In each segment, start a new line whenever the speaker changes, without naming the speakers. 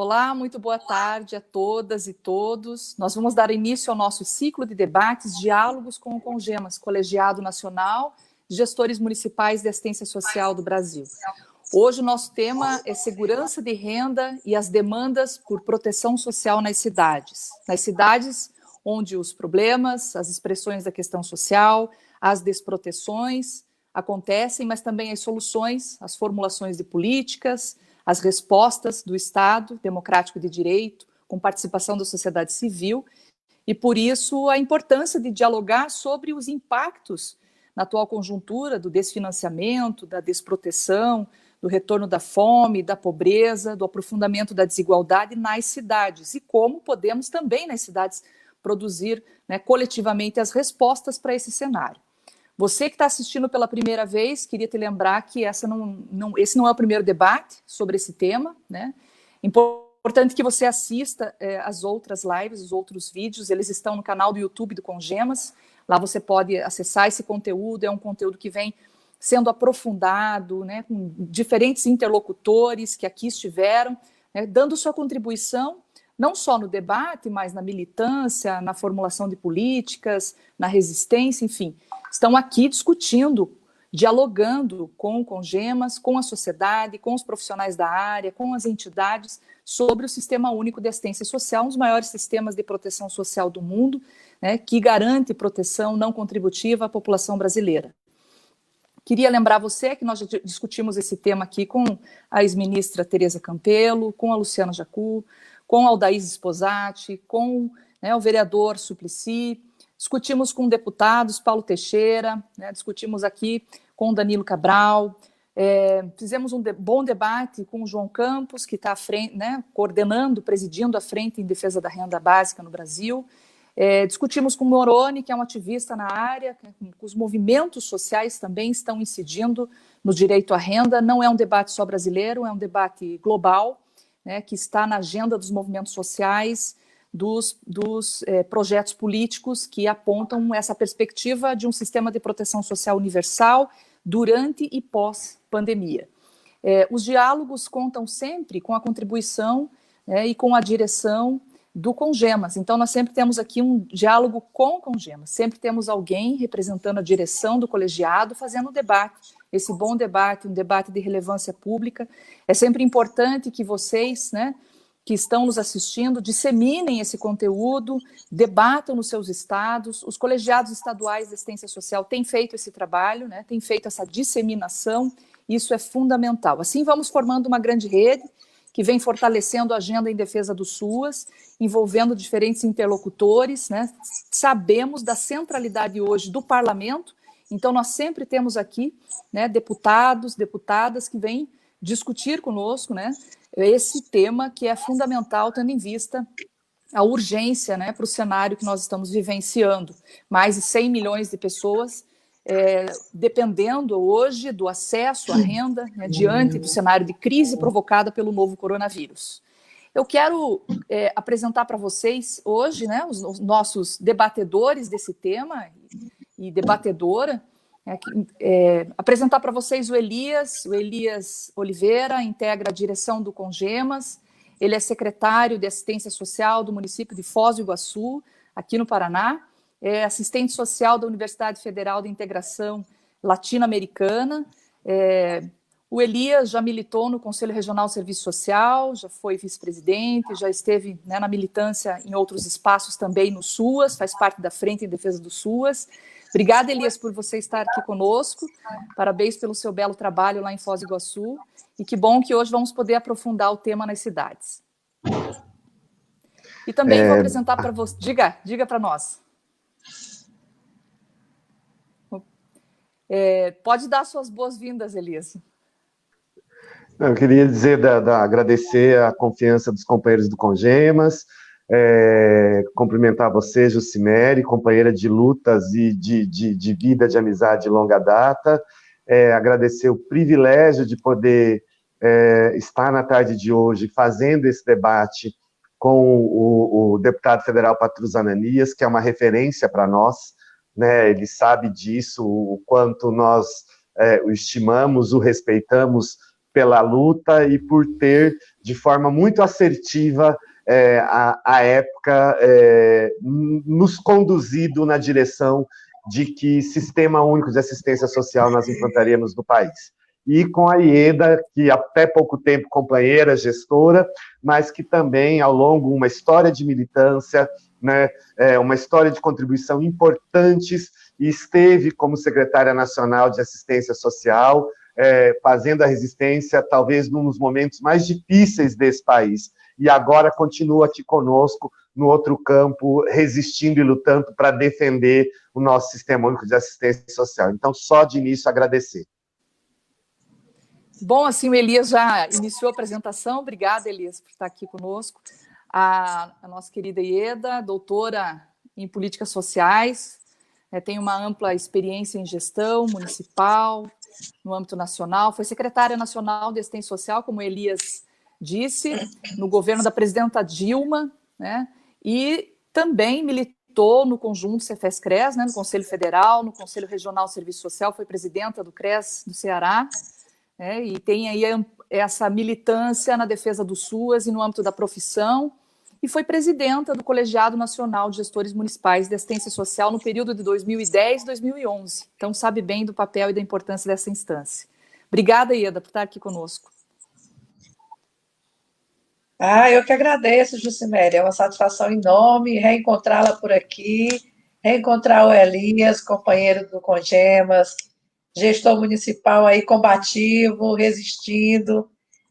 Olá, muito boa tarde a todas e todos. Nós vamos dar início ao nosso ciclo de debates, diálogos com o CONGEMAS, Colegiado Nacional de Gestores Municipais de Assistência Social do Brasil. Hoje o nosso tema é segurança de renda e as demandas por proteção social nas cidades. Nas cidades onde os problemas, as expressões da questão social, as desproteções acontecem, mas também as soluções, as formulações de políticas, as respostas do Estado democrático de direito, com participação da sociedade civil, e por isso a importância de dialogar sobre os impactos na atual conjuntura do desfinanciamento, da desproteção, do retorno da fome, da pobreza, do aprofundamento da desigualdade nas cidades, e como podemos também nas cidades produzir, coletivamente as respostas para esse cenário. Você que está assistindo pela primeira vez, queria te lembrar que esse não é o primeiro debate sobre esse tema, né? Importante que você assista as outras lives, os outros vídeos, eles estão no canal do YouTube do CONGEMAS, lá você pode acessar esse conteúdo, é um conteúdo que vem sendo aprofundado, né, com diferentes interlocutores que aqui estiveram, né, dando sua contribuição, não só no debate, mas na militância, na formulação de políticas, na resistência, enfim, estão aqui discutindo, dialogando com o CONGEMAS, com a sociedade, com os profissionais da área, com as entidades, sobre o Sistema Único de Assistência Social, um dos maiores sistemas de proteção social do mundo, né, que garante proteção não contributiva à população brasileira. Queria lembrar você que nós já discutimos esse tema aqui com a ex-ministra Tereza Campelo, com a Luciana Jacu, com a Aldaís Sposati, com o vereador Suplicy, discutimos com deputados, Paulo Teixeira, discutimos aqui com o Danilo Cabral, fizemos um bom debate com o João Campos, que está coordenando, presidindo a Frente em Defesa da Renda Básica no Brasil, discutimos com o Moroni, que é um ativista na área, que os movimentos sociais também estão incidindo no direito à renda, não é um debate só brasileiro, é um debate global, que está na agenda dos movimentos sociais, dos projetos políticos que apontam essa perspectiva de um sistema de proteção social universal durante e pós-pandemia. Os diálogos contam sempre com a contribuição e com a direção do CONGEMAS, então nós sempre temos aqui um diálogo com o CONGEMAS, sempre temos alguém representando a direção do colegiado fazendo o debate, esse bom debate, um debate de relevância pública. É sempre importante que vocês, que estão nos assistindo, disseminem esse conteúdo, debatam nos seus estados. Os colegiados estaduais de assistência social têm feito esse trabalho, têm feito essa disseminação, isso é fundamental. Assim vamos formando uma grande rede que vem fortalecendo a agenda em defesa do SUAS, envolvendo diferentes interlocutores, Sabemos da centralidade hoje do parlamento, então nós sempre temos aqui deputados, deputadas que vêm discutir conosco, esse tema que é fundamental, tendo em vista a urgência para o cenário que nós estamos vivenciando. Mais de 100 milhões de pessoas dependendo hoje do acesso à renda, diante do cenário de crise provocada pelo novo coronavírus. Eu quero apresentar para vocês hoje os nossos debatedores desse tema e debatedora, apresentar para vocês o Elias Oliveira, integra a direção do CONGEMAS, ele é secretário de Assistência Social do município de Foz do Iguaçu, aqui no Paraná, é assistente social da Universidade Federal de Integração Latino-Americana. O Elias já militou no Conselho Regional de Serviço Social, já foi vice-presidente, já esteve na militância em outros espaços também no SUAS, faz parte da Frente em Defesa do SUAS. Obrigada, Elias, por você estar aqui conosco. Parabéns pelo seu belo trabalho lá em Foz do Iguaçu. E que bom que hoje vamos poder aprofundar o tema nas cidades. E também vou apresentar para você... Diga para nós. Pode dar suas boas-vindas, Elias.
Eu queria dizer, agradecer a confiança dos companheiros do CONGEMAS, cumprimentar você, Jucimere, companheira de lutas e de vida, de amizade de longa data, agradecer o privilégio de poder estar na tarde de hoje fazendo esse debate com o deputado federal Patrus Ananias, que é uma referência para nós, ele sabe disso, o quanto nós o estimamos, o respeitamos pela luta e por ter de forma muito assertiva, à época, nos conduzido na direção de que sistema único de assistência social nós implantaríamos no país. E com a Ieda, que até pouco tempo companheira, gestora, mas que também, ao longo, uma história de militância, né, uma história de contribuição importantes, e esteve como secretária nacional de assistência social, fazendo a resistência, talvez, num dos momentos mais difíceis desse país. E agora continua aqui conosco, no outro campo, resistindo e lutando para defender o nosso Sistema Único de Assistência Social. Então, só de início, agradecer.
Bom, assim, o Elias já iniciou a apresentação. Obrigada, Elias, por estar aqui conosco. A nossa querida Ieda, doutora em políticas sociais, tem uma ampla experiência em gestão municipal, no âmbito nacional, foi secretária nacional de assistência social, como o Elias disse, no governo da presidenta Dilma, né? E também militou no conjunto Cefes-CRES, né? No Conselho Federal, no Conselho Regional de Serviço Social, foi presidenta do CRES do Ceará, né? E tem aí essa militância na defesa do SUAS e no âmbito da profissão, e foi presidenta do Colegiado Nacional de Gestores Municipais de Assistência Social no período de 2010 e 2011. Então, sabe bem do papel e da importância dessa instância. Obrigada, Ieda, por estar aqui conosco.
Eu que agradeço, Jucimere. É uma satisfação enorme reencontrá-la por aqui, reencontrar o Elias, companheiro do Congemas, gestor municipal aí combativo, resistindo,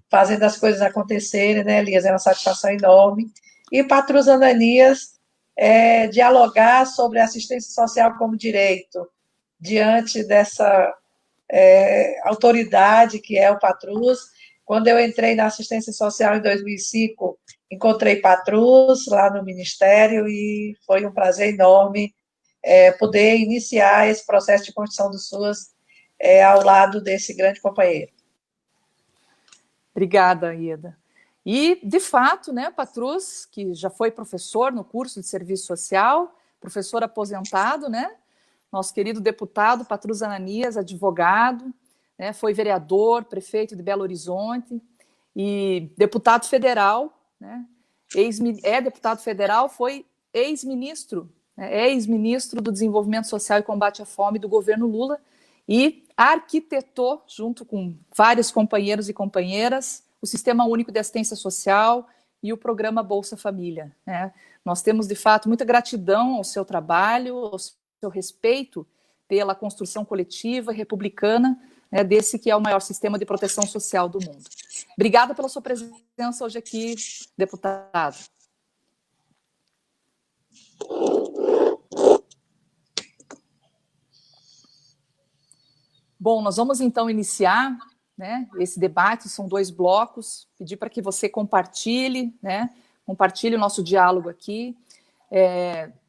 fazendo as coisas acontecerem, né, Elias? É uma satisfação enorme. E Patrus Ananias, dialogar sobre assistência social como direito, diante dessa autoridade que é o Patrus. Quando eu entrei na assistência social em 2005, encontrei Patrus lá no Ministério e foi um prazer enorme poder iniciar esse processo de construção do SUAS ao lado desse grande companheiro.
Obrigada, Ieda. E, de fato, né, Patrus, que já foi professor no curso de serviço social, professor aposentado, né? Nosso querido deputado Patrus Ananias, advogado, né, foi vereador, prefeito de Belo Horizonte e deputado federal, né? Deputado federal, foi ex-ministro, né, ex-ministro do Desenvolvimento Social e Combate à Fome do governo Lula e arquitetou, junto com vários companheiros e companheiras, o Sistema Único de Assistência Social e o programa Bolsa Família, né? Nós temos, de fato, muita gratidão ao seu trabalho, ao seu respeito pela construção coletiva e republicana, né, desse que é o maior sistema de proteção social do mundo. Obrigada pela sua presença hoje aqui, deputado. Bom, nós vamos então iniciar, né, esse debate, são 2 blocos, pedir para que você compartilhe, né, compartilhe o nosso diálogo aqui.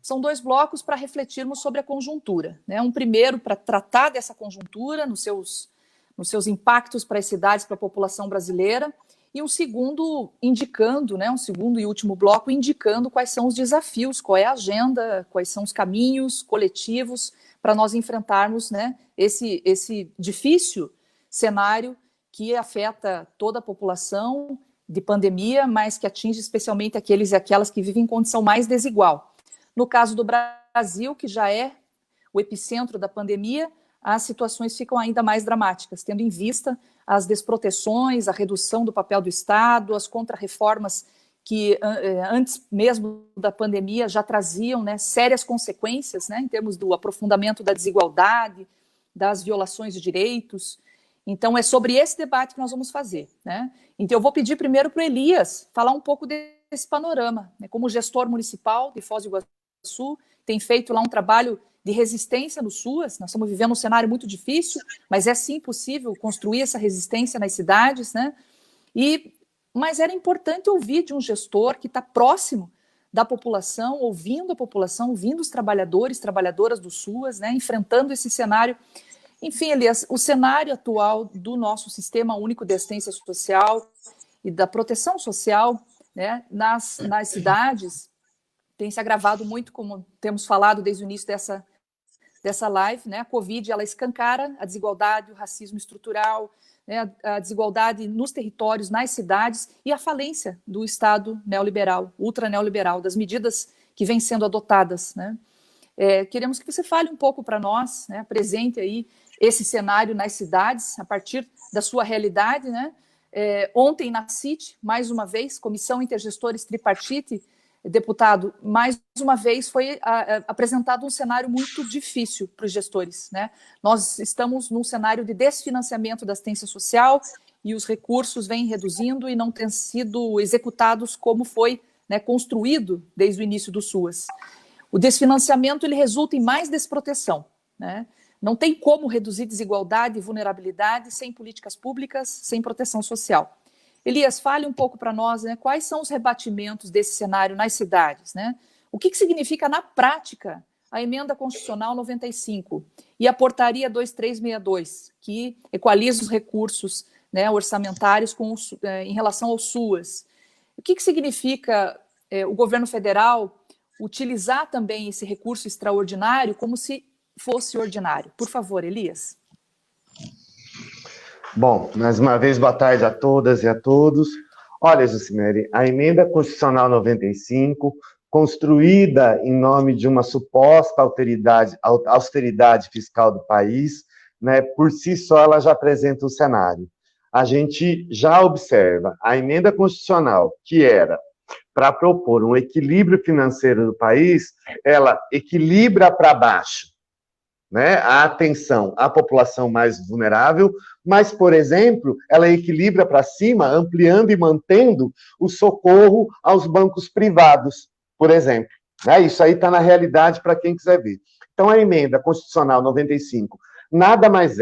São 2 blocos para refletirmos sobre a conjuntura, né? Um primeiro para tratar dessa conjuntura nos seus impactos para as cidades, para a população brasileira, e um segundo indicando, né, um segundo e último bloco indicando quais são os desafios, qual é a agenda, quais são os caminhos coletivos para nós enfrentarmos, né, esse difícil cenário que afeta toda a população de pandemia, mas que atinge especialmente aqueles e aquelas que vivem em condição mais desigual. No caso do Brasil, que já é o epicentro da pandemia, as situações ficam ainda mais dramáticas, tendo em vista as desproteções, a redução do papel do Estado, as contrarreformas que antes mesmo da pandemia já traziam, né, sérias consequências, né, em termos do aprofundamento da desigualdade, das violações de direitos. Então, é sobre esse debate que nós vamos fazer, né? Então, eu vou pedir primeiro para o Elias falar um pouco desse panorama, né? Como gestor municipal de Foz do Iguaçu, tem feito lá um trabalho de resistência no SUAS. Nós estamos vivendo um cenário muito difícil, mas é sim possível construir essa resistência nas cidades, né? Mas era importante ouvir de um gestor que está próximo da população, ouvindo a população, ouvindo os trabalhadores, trabalhadoras do SUAS, né? Enfrentando esse cenário. Enfim, Elias, o cenário atual do nosso Sistema Único de Assistência Social e da proteção social, né, nas cidades tem se agravado muito, como temos falado desde o início dessa live, né? A Covid, ela escancara a desigualdade, o racismo estrutural, né, a desigualdade nos territórios, nas cidades, e a falência do Estado neoliberal, ultra-neoliberal, das medidas que vêm sendo adotadas, né? Queremos que você fale um pouco para nós, né, apresente aí esse cenário nas cidades, a partir da sua realidade, né? Ontem na CIT, mais uma vez, Comissão Intergestores Tripartite, deputado, mais uma vez foi apresentado um cenário muito difícil para os gestores, né? Nós estamos num cenário de desfinanciamento da assistência social e os recursos vêm reduzindo e não têm sido executados como foi, né, construído desde o início do SUAS. O desfinanciamento ele resulta em mais desproteção, né? Não tem como reduzir desigualdade e vulnerabilidade sem políticas públicas, sem proteção social. Elias, fale um pouco para nós, né, quais são os rebatimentos desse cenário nas cidades, né? O que significa na prática a emenda constitucional 95 e a portaria 2362, que equaliza os recursos, né, orçamentários em relação ao SUAS? O que significa o governo federal utilizar também esse recurso extraordinário como se fosse ordinário? Por favor, Elias.
Bom, mais uma vez, boa tarde a todas e a todos. Olha, Jucimere, a emenda constitucional 95, construída em nome de uma suposta austeridade fiscal do país, né, por si só ela já apresenta um cenário. A gente já observa a emenda constitucional, que era para propor um equilíbrio financeiro do país, ela equilibra para baixo, né, a atenção à população mais vulnerável, mas, por exemplo, ela equilibra para cima, ampliando e mantendo o socorro aos bancos privados, por exemplo. Né? Isso aí está na realidade para quem quiser ver. Então, a emenda constitucional 95 nada mais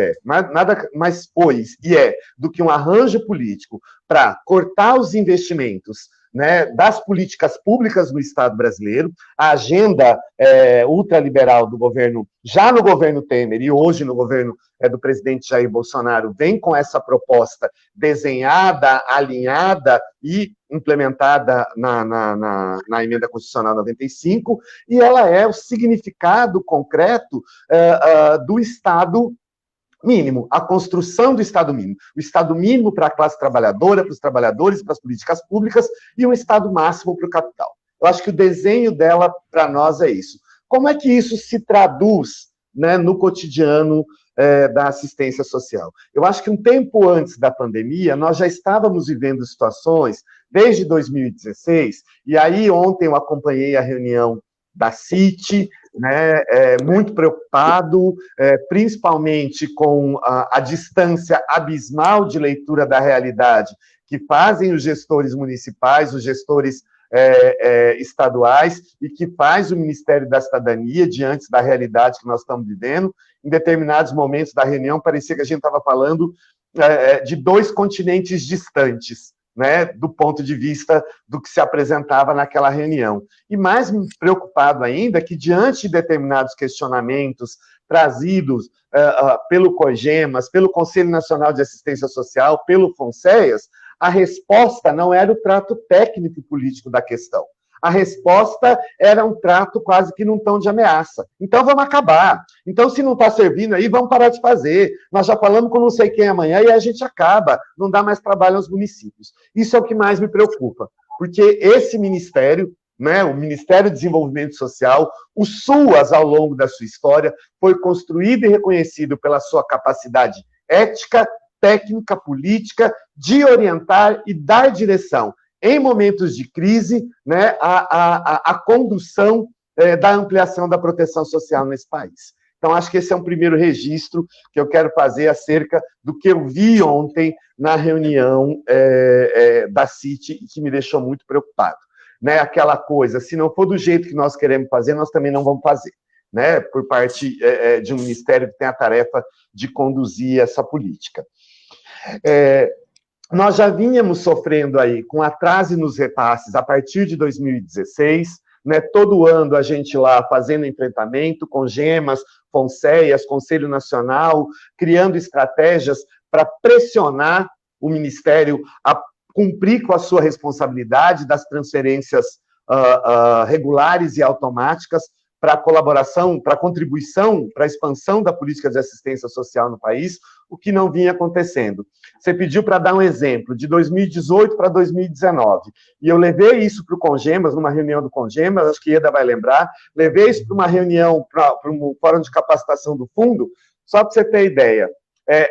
do que um arranjo político para cortar os investimentos, né, das políticas públicas no Estado brasileiro. A agenda ultraliberal do governo, já no governo Temer e hoje no governo do presidente Jair Bolsonaro, vem com essa proposta desenhada, alinhada e implementada na emenda constitucional 95, e ela é o significado concreto do Estado mínimo, a construção do Estado mínimo. O Estado mínimo para a classe trabalhadora, para os trabalhadores, para as políticas públicas, e um Estado máximo para o capital. Eu acho que o desenho dela, para nós, é isso. Como é que isso se traduz, né, no cotidiano da assistência social? Eu acho que um tempo antes da pandemia, nós já estávamos vivendo situações, desde 2016, e aí ontem eu acompanhei a reunião da CIT, né, muito preocupado, principalmente com a distância abismal de leitura da realidade que fazem os gestores municipais, os gestores estaduais, e que faz o Ministério da Cidadania diante da realidade que nós estamos vivendo. Em determinados momentos da reunião, parecia que a gente estava falando de dois continentes distantes, né, do ponto de vista do que se apresentava naquela reunião. E mais preocupado ainda que, diante de determinados questionamentos trazidos pelo COGEMAS, pelo Conselho Nacional de Assistência Social, pelo FONSEAS, a resposta não era o trato técnico e político da questão. A resposta era um trato quase que num tom de ameaça. Então, vamos acabar. Então, se não está servindo aí, vamos parar de fazer. Nós já falamos com não sei quem amanhã e a gente acaba. Não dá mais trabalho aos municípios. Isso é o que mais me preocupa. Porque esse ministério, né, o Ministério do Desenvolvimento Social, o SUAS, ao longo da sua história, foi construído e reconhecido pela sua capacidade ética, técnica, política, de orientar e dar direção, em momentos de crise, né, a condução da ampliação da proteção social nesse país. Então, acho que esse é um primeiro registro que eu quero fazer acerca do que eu vi ontem na reunião da CIT e que me deixou muito preocupado. Né, aquela coisa, se não for do jeito que nós queremos fazer, nós também não vamos fazer, né, por parte de um ministério que tem a tarefa de conduzir essa política. Nós já vínhamos sofrendo aí com atraso nos repasses a partir de 2016, né, todo ano a gente lá fazendo enfrentamento com GEMAS, FONSEAS, Conselho Nacional, criando estratégias para pressionar o Ministério a cumprir com a sua responsabilidade das transferências regulares e automáticas para a colaboração, para a contribuição, para a expansão da política de assistência social no país, o que não vinha acontecendo. Você pediu para dar um exemplo, de 2018 para 2019, e eu levei isso para o Congemas, numa reunião do Congemas, acho que Ieda vai lembrar, levei isso para uma reunião, para um fórum de capacitação do fundo, só para você ter ideia,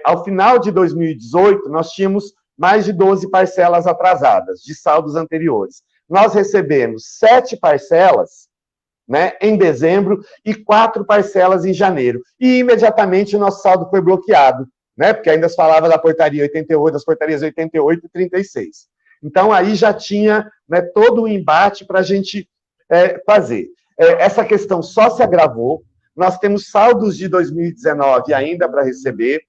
ao final de 2018, nós tínhamos mais de 12 parcelas atrasadas, de saldos anteriores. Nós recebemos 7 parcelas, né, em dezembro e 4 parcelas em janeiro. E imediatamente o nosso saldo foi bloqueado, né, porque ainda se falava da portaria 88, das portarias 88 e 36. Então, aí já tinha, né, todo um embate para a gente fazer. Essa questão só se agravou. Nós temos saldos de 2019 ainda para receber.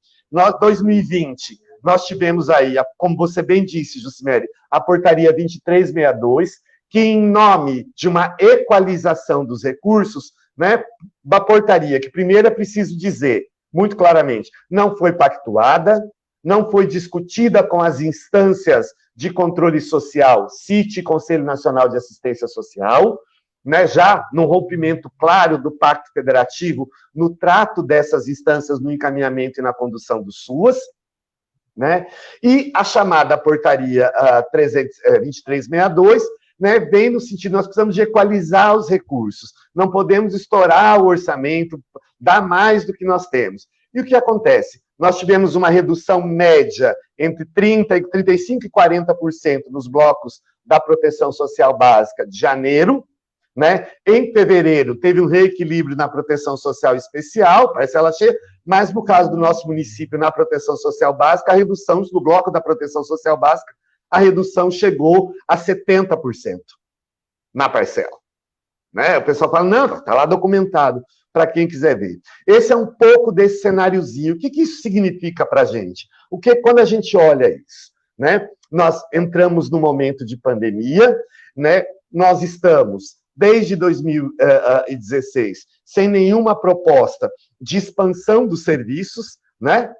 2020, nós tivemos aí, como você bem disse, Jucimere, a portaria 2362, que, em nome de uma equalização dos recursos, né, da portaria, que primeiro é preciso dizer, muito claramente, não foi pactuada, não foi discutida com as instâncias de controle social, CIT, Conselho Nacional de Assistência Social, né, já no rompimento claro do Pacto Federativo, no trato dessas instâncias, no encaminhamento e na condução do SUAS, né, e a chamada portaria 2362, né, vem no sentido, nós precisamos de equalizar os recursos, não podemos estourar o orçamento, dar mais do que nós temos. E o que acontece? Nós tivemos uma redução média entre 35% e 40% nos blocos da proteção social básica de janeiro, né? Em fevereiro, teve um reequilíbrio na proteção social especial, parcela cheia, mas no caso do nosso município, na proteção social básica, a redução do bloco da proteção social básica, a redução chegou a 70% na parcela. Né? O pessoal fala, não, está lá documentado, para quem quiser ver. Esse é um pouco desse cenáriozinho. O que isso significa para a gente? O que, quando a gente olha isso? Né? Nós entramos no momento de pandemia, né? Nós estamos desde 2016, sem nenhuma proposta de expansão dos serviços, né?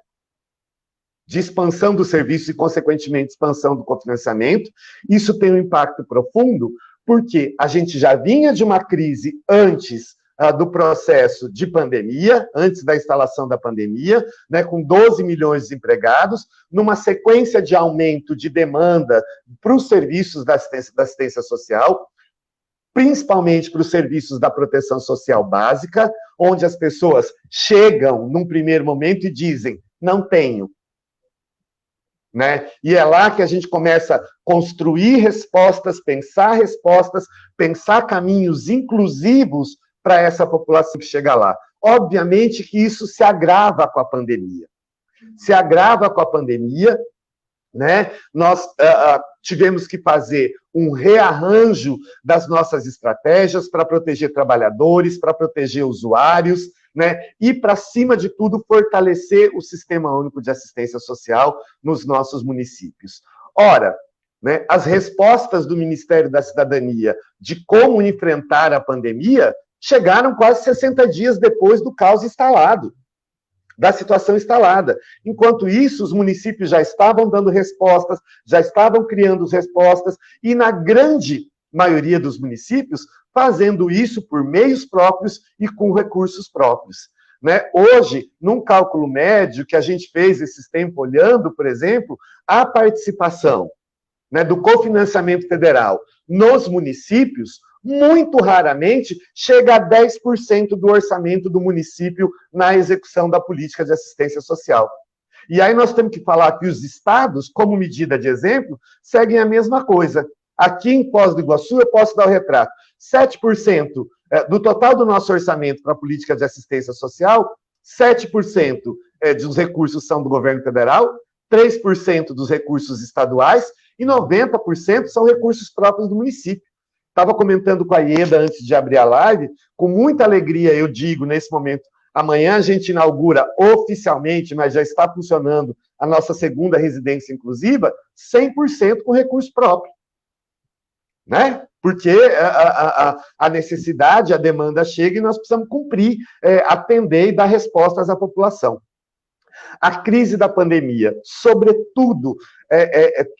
De expansão dos serviços e, consequentemente, expansão do cofinanciamento. Isso tem um impacto profundo, porque a gente já vinha de uma crise antes do processo de pandemia, antes da instalação da pandemia, né, com 12 milhões de desempregados, numa sequência de aumento de demanda para os serviços da assistência social, principalmente para os serviços da proteção social básica, onde as pessoas chegam num primeiro momento e dizem, não tenho. Né? E é lá que a gente começa a construir respostas, pensar caminhos inclusivos para essa população que chega lá. Obviamente que isso se agrava com a pandemia. Se agrava com a pandemia, né? Nós tivemos que fazer um rearranjo das nossas estratégias para proteger trabalhadores, para proteger usuários, né? E, para cima de tudo, fortalecer o Sistema Único de Assistência Social nos nossos municípios. Ora, né, as respostas do Ministério da Cidadania de como enfrentar a pandemia chegaram quase 60 dias depois do caos instalado, da situação instalada. Enquanto isso, os municípios já estavam dando respostas, já estavam criando as respostas, e na grande maioria dos municípios, fazendo isso por meios próprios e com recursos próprios. Né? Hoje, num cálculo médio que a gente fez esses tempos, olhando, por exemplo, a participação, né, do cofinanciamento federal nos municípios, muito raramente chega a 10% do orçamento do município na execução da política de assistência social. E aí nós temos que falar que os estados, como medida de exemplo, seguem a mesma coisa. Aqui em Foz do Iguaçu, eu posso dar o retrato. 7% do total do nosso orçamento para a política de assistência social, 7% dos recursos são do governo federal, 3% dos recursos estaduais e 90% são recursos próprios do município. Estava comentando com a Ieda antes de abrir a live, com muita alegria eu digo, nesse momento, amanhã a gente inaugura oficialmente, mas já está funcionando, a nossa segunda residência inclusiva, 100% com recurso próprio. Né? Porque a necessidade, a demanda chega e nós precisamos cumprir, atender e dar respostas à população. A crise da pandemia, sobretudo,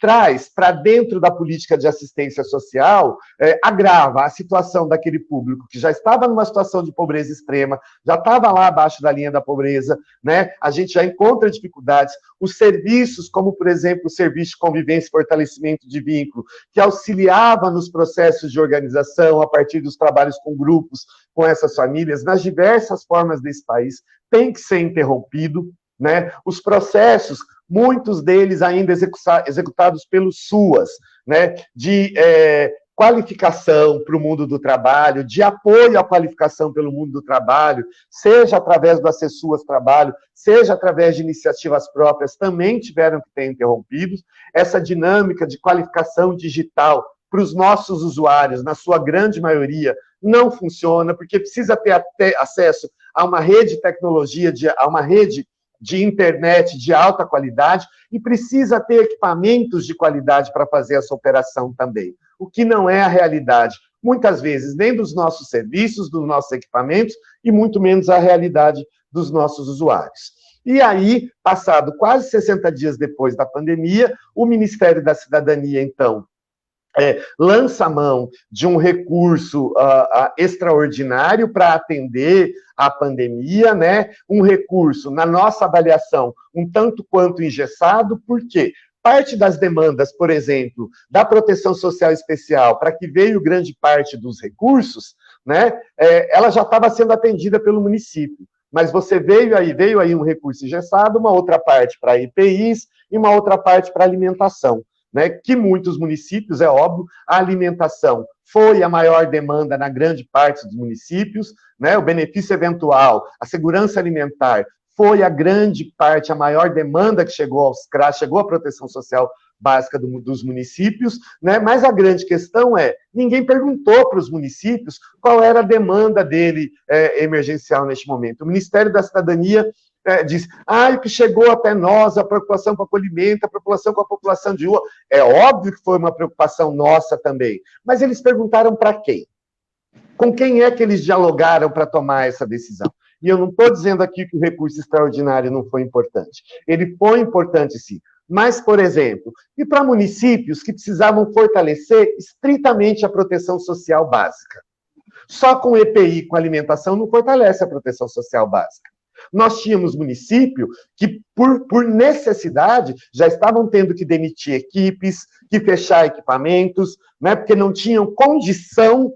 traz para dentro da política de assistência social, agrava a situação daquele público que já estava numa situação de pobreza extrema, já estava lá abaixo da linha da pobreza, né? A gente já encontra dificuldades. Os serviços, como, por exemplo, o serviço de convivência e fortalecimento de vínculo, que auxiliava nos processos de organização, a partir dos trabalhos com grupos, com essas famílias, nas diversas formas desse país, tem que ser interrompido, né? Os processos, muitos deles ainda executados pelos SUAS, né? De qualificação para o mundo do trabalho, de apoio à qualificação pelo mundo do trabalho, seja através do Acessuas Trabalho, seja através de iniciativas próprias, também tiveram que ser interrompidos. Essa dinâmica de qualificação digital para os nossos usuários, na sua grande maioria, não funciona, porque precisa ter acesso a uma rede de tecnologia, a uma rede de internet de alta qualidade, e precisa ter equipamentos de qualidade para fazer essa operação também, o que não é a realidade, muitas vezes, nem dos nossos serviços, dos nossos equipamentos, e muito menos a realidade dos nossos usuários. E aí, passado quase 60 dias depois da pandemia, o Ministério da Cidadania, então, lança a mão de um recurso extraordinário para atender a pandemia, né? Um recurso, na nossa avaliação, um tanto quanto engessado, por quê? Parte das demandas, por exemplo, da proteção social especial, para que veio grande parte dos recursos, né? Ela já estava sendo atendida pelo município. Mas você veio aí um recurso engessado, uma outra parte para EPIs e uma outra parte para alimentação. Né, que muitos municípios, é óbvio, a alimentação foi a maior demanda na grande parte dos municípios, né, o benefício eventual, a segurança alimentar foi a grande parte, a maior demanda que chegou aos CRAS, chegou à proteção social básica dos municípios, né, mas a grande questão ninguém perguntou para os municípios qual era a demanda dele emergencial neste momento. O Ministério da Cidadania diz, o que chegou até nós, a preocupação com o acolhimento, a preocupação com a população de rua. É óbvio que foi uma preocupação nossa também, mas eles perguntaram para quem? Com quem é que eles dialogaram para tomar essa decisão? E eu não estou dizendo aqui que o recurso extraordinário não foi importante. Ele foi importante, sim. Mas, por exemplo, e para municípios que precisavam fortalecer estritamente a proteção social básica? Só com EPI, com alimentação, não fortalece a proteção social básica. Nós tínhamos município que, por necessidade, já estavam tendo que demitir equipes, que fechar equipamentos, né, porque não tinham condição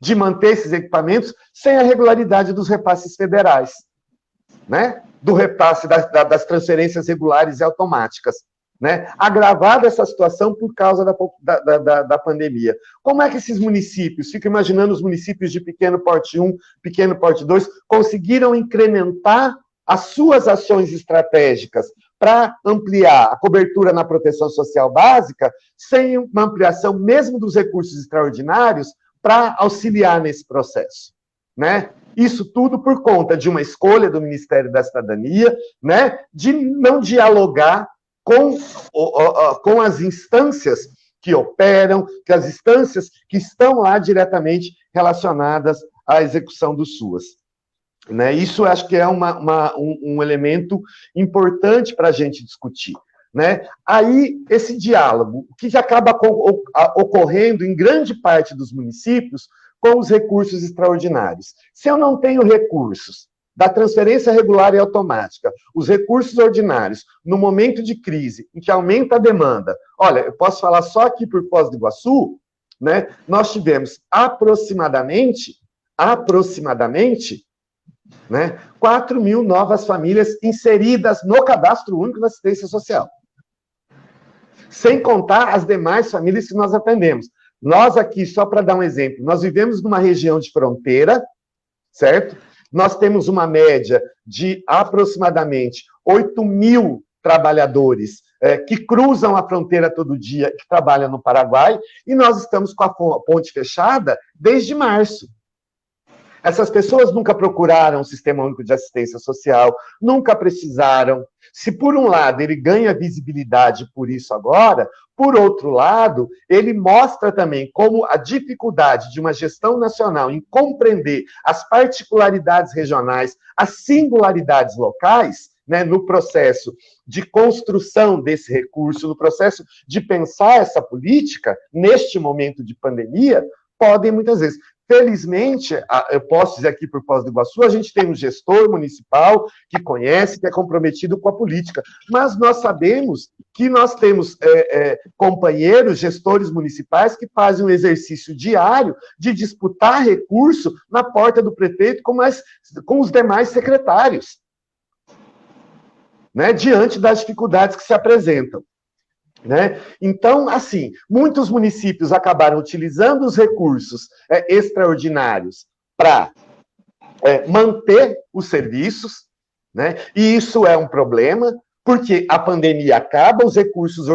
de manter esses equipamentos sem a regularidade dos repasses federais, né, do repasse das transferências regulares e automáticas. Né, agravada essa situação por causa da pandemia. Como é que esses municípios, fico imaginando os municípios de pequeno porte 1, pequeno porte 2, conseguiram incrementar as suas ações estratégicas para ampliar a cobertura na proteção social básica, sem uma ampliação mesmo dos recursos extraordinários para auxiliar nesse processo, né? Isso tudo por conta de uma escolha do Ministério da Cidadania, né, de não dialogar com as instâncias que operam, que as instâncias que estão lá diretamente relacionadas à execução do SUAS. Né? Isso acho que é um elemento importante para a gente discutir. Né? Aí, esse diálogo, que acaba ocorrendo em grande parte dos municípios com os recursos extraordinários. Se eu não tenho recursos da transferência regular e automática, os recursos ordinários, no momento de crise, em que aumenta a demanda, olha, eu posso falar só aqui por Foz do Iguaçu, né, nós tivemos aproximadamente, né, 4 mil novas famílias inseridas no Cadastro Único da Assistência Social. Sem contar as demais famílias que nós atendemos. Nós aqui, só para dar um exemplo, nós vivemos numa região de fronteira, certo? Nós temos uma média de aproximadamente 8 mil trabalhadores que cruzam a fronteira todo dia, que trabalham no Paraguai, e nós estamos com a ponte fechada desde março. Essas pessoas nunca procuraram o Sistema Único de Assistência Social, nunca precisaram. Se, por um lado, ele ganha visibilidade por isso agora, por outro lado, ele mostra também como a dificuldade de uma gestão nacional em compreender as particularidades regionais, as singularidades locais, né, no processo de construção desse recurso, no processo de pensar essa política, neste momento de pandemia, podem muitas vezes. Felizmente, eu posso dizer aqui por Foz do Iguaçu, a gente tem um gestor municipal que conhece, que é comprometido com a política, mas nós sabemos que nós temos companheiros, gestores municipais que fazem um exercício diário de disputar recurso na porta do prefeito com os demais secretários, né, diante das dificuldades que se apresentam. Né? Então, assim, muitos municípios acabaram utilizando os recursos extraordinários para manter os serviços, né? E isso é um problema, porque a pandemia acaba, os recursos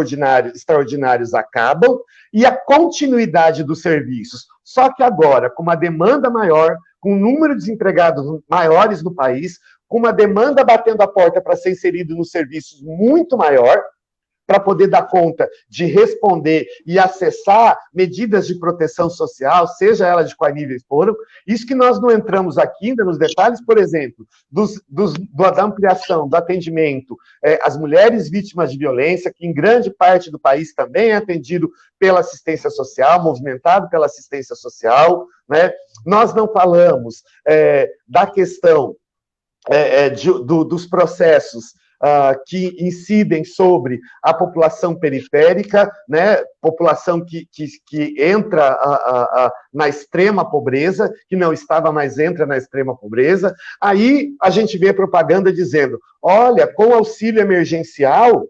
extraordinários acabam, e a continuidade dos serviços. Só que agora, com uma demanda maior, com um número de desempregados maiores no país, com uma demanda batendo a porta para ser inserido nos serviços muito maior, para poder dar conta de responder e acessar medidas de proteção social, seja ela de quais níveis foram. Isso que nós não entramos aqui ainda nos detalhes, por exemplo, da ampliação do atendimento às mulheres vítimas de violência, que em grande parte do país também é atendido pela assistência social, movimentado pela assistência social, né? Nós não falamos da questão dos processos que incidem sobre a população periférica, né, população que entra na extrema pobreza, que não estava mais entra na extrema pobreza. Aí a gente vê propaganda dizendo, olha, com auxílio emergencial,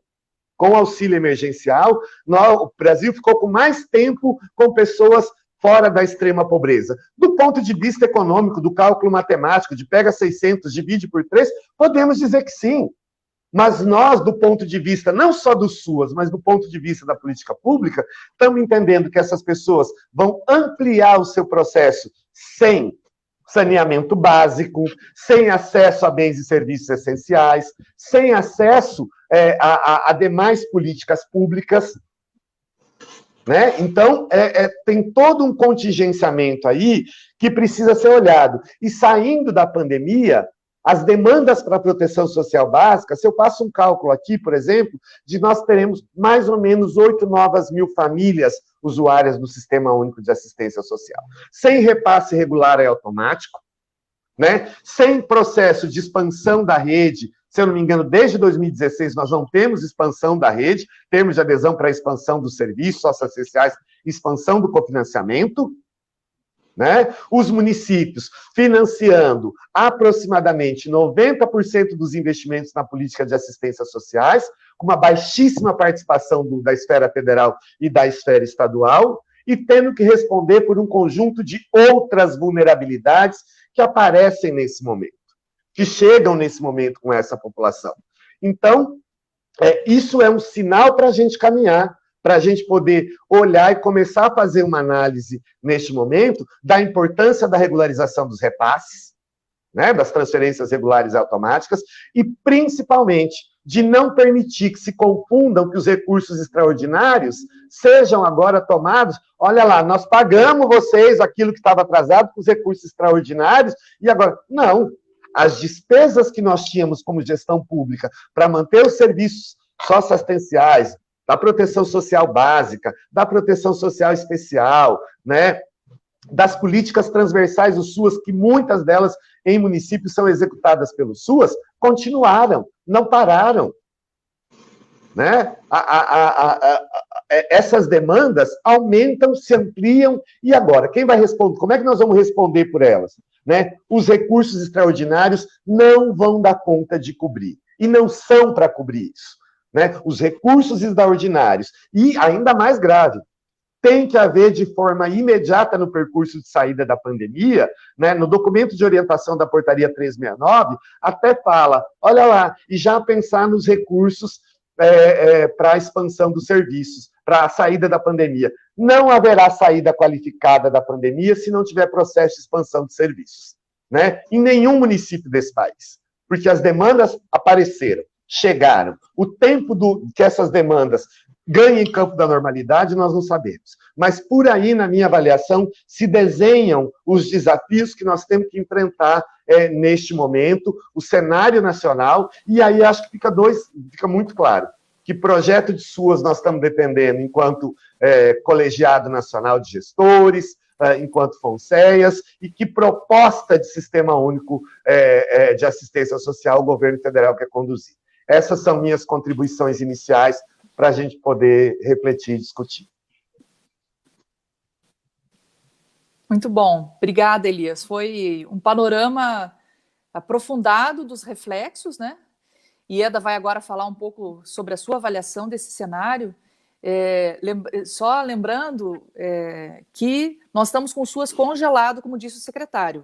o Brasil ficou com mais tempo com pessoas fora da extrema pobreza. Do ponto de vista econômico, do cálculo matemático, de pega 600, divide por 3, podemos dizer que sim. Mas nós, do ponto de vista, não só do SUAS, mas do ponto de vista da política pública, estamos entendendo que essas pessoas vão ampliar o seu processo sem saneamento básico, sem acesso a bens e serviços essenciais, sem acesso a demais políticas públicas, né? Então, tem todo um contingenciamento aí que precisa ser olhado. E saindo da pandemia, as demandas para a proteção social básica, se eu faço um cálculo aqui, por exemplo, de nós teremos mais ou menos 8 novas mil famílias usuárias do Sistema Único de Assistência Social. Sem repasse regular e automático, né? Sem processo de expansão da rede. Se eu não me engano, desde 2016 nós não temos expansão da rede, termos de adesão para a expansão dos serviços socioessenciais, expansão do cofinanciamento, né? Os municípios financiando aproximadamente 90% dos investimentos na política de assistência sociais, com uma baixíssima participação da esfera federal e da esfera estadual, e tendo que responder por um conjunto de outras vulnerabilidades que aparecem nesse momento, que chegam nesse momento com essa população. Então, isso é um sinal para a gente caminhar, para a gente poder olhar e começar a fazer uma análise, neste momento, da importância da regularização dos repasses, né, das transferências regulares e automáticas, e, principalmente, de não permitir que se confundam que os recursos extraordinários sejam agora tomados. Olha lá, nós pagamos vocês aquilo que estava atrasado com os recursos extraordinários, e agora... Não, as despesas que nós tínhamos como gestão pública para manter os serviços socioassistenciais, da proteção social básica, da proteção social especial, né, das políticas transversais do SUAS, que muitas delas em municípios são executadas pelo SUAS, continuaram, não pararam. Né? Essas demandas aumentam, se ampliam, e agora? Quem vai responder? Como é que nós vamos responder por elas? Né? Os recursos extraordinários não vão dar conta de cobrir, e não são para cobrir isso. Né? Os recursos extraordinários, e ainda mais grave, tem que haver de forma imediata no percurso de saída da pandemia, né? No documento de orientação da portaria 369, até fala, olha lá, e já pensar nos recursos para a expansão dos serviços, para a saída da pandemia. Não haverá saída qualificada da pandemia se não tiver processo de expansão de serviços, né? Em nenhum município desse país, porque as demandas apareceram, chegaram. O tempo que essas demandas ganham em campo da normalidade, nós não sabemos. Mas por aí, na minha avaliação, se desenham os desafios que nós temos que enfrentar neste momento, o cenário nacional, e aí acho que fica muito claro que projeto de SUAS nós estamos dependendo enquanto colegiado nacional de gestores, enquanto FONSEAs, e que proposta de sistema único de assistência social o governo federal quer conduzir. Essas são minhas contribuições iniciais para a gente poder refletir e discutir.
Muito bom. Obrigada, Elias. Foi um panorama aprofundado dos reflexos, né? E Eda vai agora falar um pouco sobre a sua avaliação desse cenário. Só lembrando que nós estamos com o SUAS congelado, como disse o secretário.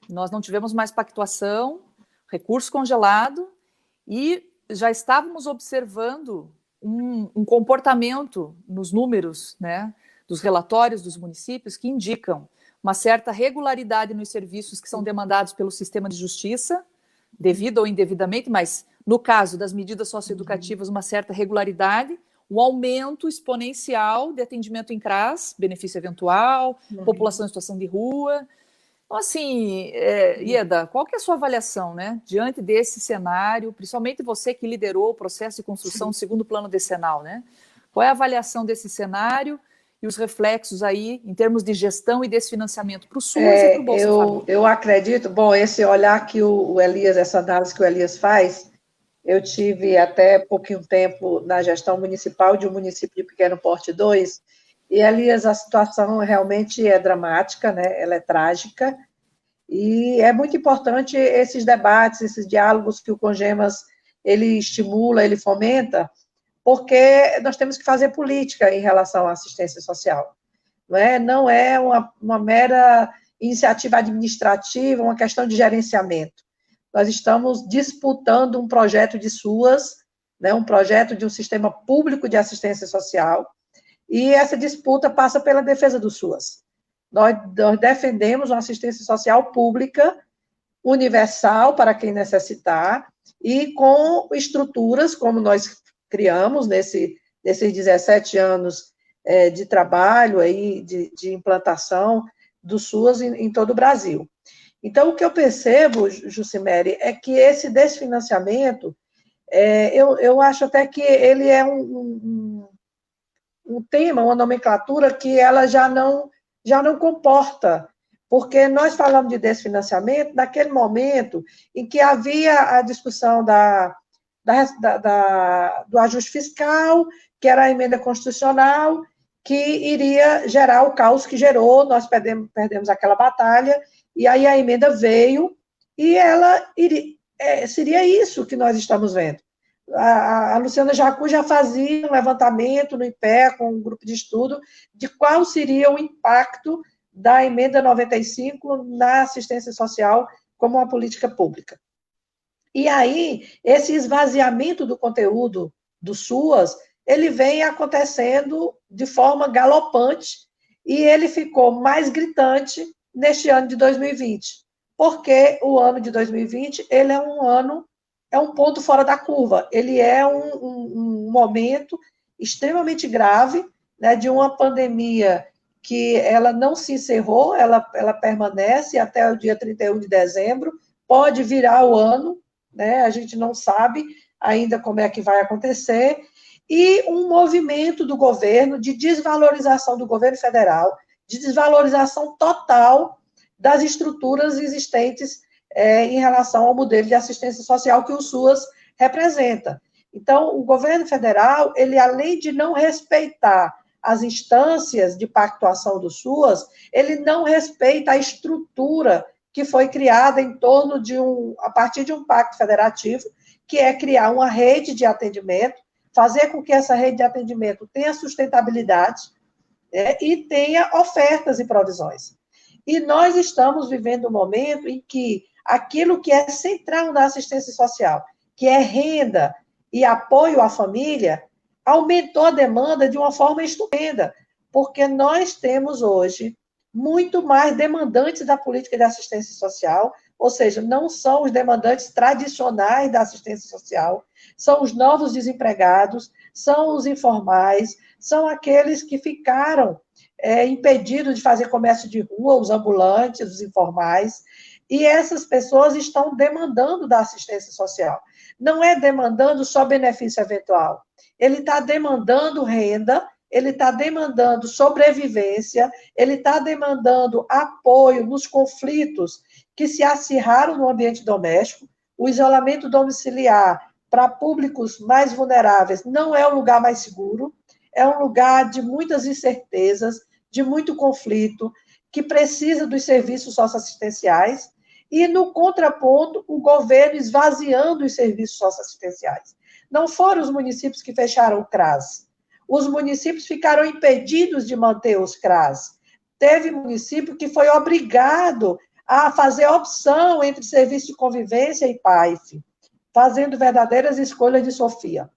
Nós não tivemos mais pactuação, recurso congelado, e já estávamos observando um comportamento nos números, né, dos relatórios dos municípios que indicam uma certa regularidade nos serviços que são demandados pelo sistema de justiça, devido ou indevidamente, mas no caso das medidas socioeducativas, uma certa regularidade, um aumento exponencial de atendimento em CRAS, benefício eventual, população em situação de rua. Então, assim, Ieda, qual que é a sua avaliação, né, diante desse cenário, principalmente você que liderou o processo de construção do segundo plano decenal, né? Qual é a avaliação desse cenário e os reflexos aí, em termos de gestão e desfinanciamento para o SUS e para o Bolsa Família?
Eu acredito, bom, esse olhar que o Elias, essa análise que o Elias faz, eu tive até pouquinho tempo na gestão municipal de um município de pequeno porte 2, e, Elias, a situação realmente é dramática, né? Ela é trágica, e é muito importante esses debates, esses diálogos que o CONGEMAS, ele estimula, ele fomenta, porque nós temos que fazer política em relação à assistência social. Não é uma mera iniciativa administrativa, uma questão de gerenciamento. Nós estamos disputando um projeto de SUAS, né, um projeto de um sistema público de assistência social, e essa disputa passa pela defesa do SUAS. Nós defendemos uma assistência social pública, universal para quem necessitar, e com estruturas, como nós criamos nesses 17 anos de trabalho, aí, de implantação do SUAS em todo o Brasil. Então, o que eu percebo, Jucimere, é que esse desfinanciamento, eu acho até que ele é um tema, uma nomenclatura que ela já não comporta, porque nós falamos de desfinanciamento naquele momento em que havia a discussão do ajuste fiscal, que era a emenda constitucional, que iria gerar o caos que gerou, nós perdemos aquela batalha, e aí a emenda veio, e ela seria isso que nós estamos vendo. A Luciana Jacu já fazia um levantamento no IPEA, com um grupo de estudo, de qual seria o impacto da emenda 95 na assistência social como uma política pública. E aí, esse esvaziamento do conteúdo do SUAS, ele vem acontecendo de forma galopante, e ele ficou mais gritante neste ano de 2020, porque o ano de 2020, ele é um ponto fora da curva, ele é um momento extremamente grave, né, de uma pandemia que ela não se encerrou, ela permanece até o dia 31 de dezembro, pode virar o ano, né, a gente não sabe ainda como é que vai acontecer, e um movimento do governo de desvalorização do governo federal, de desvalorização total das estruturas existentes em relação ao modelo de assistência social que o SUAS representa. Então, o governo federal, ele, além de não respeitar as instâncias de pactuação do SUAS, ele não respeita a estrutura que foi criada em torno a partir de um pacto federativo, que é criar uma rede de atendimento, fazer com que essa rede de atendimento tenha sustentabilidade, e tenha ofertas e provisões. E nós estamos vivendo um momento em que aquilo que é central na assistência social, que é renda e apoio à família, aumentou a demanda de uma forma estupenda, porque nós temos hoje muito mais demandantes da política de assistência social, ou seja, não são os demandantes tradicionais da assistência social, são os novos desempregados, são os informais, são aqueles que ficaram impedidos de fazer comércio de rua, os ambulantes, os informais, E essas pessoas estão demandando da assistência social. Não é demandando só benefício eventual. Ele está demandando renda, ele está demandando sobrevivência, ele está demandando apoio nos conflitos que se acirraram no ambiente doméstico. O isolamento domiciliar para públicos mais vulneráveis não é o lugar mais seguro, é um lugar de muitas incertezas, de muito conflito, que precisa dos serviços socioassistenciais, e, no contraponto, o governo esvaziando os serviços socioassistenciais. Não foram os municípios que fecharam o CRAS. Os municípios ficaram impedidos de manter os CRAS. Teve município que foi obrigado a fazer opção entre serviço de convivência e PAIF, fazendo verdadeiras escolhas de Sofia.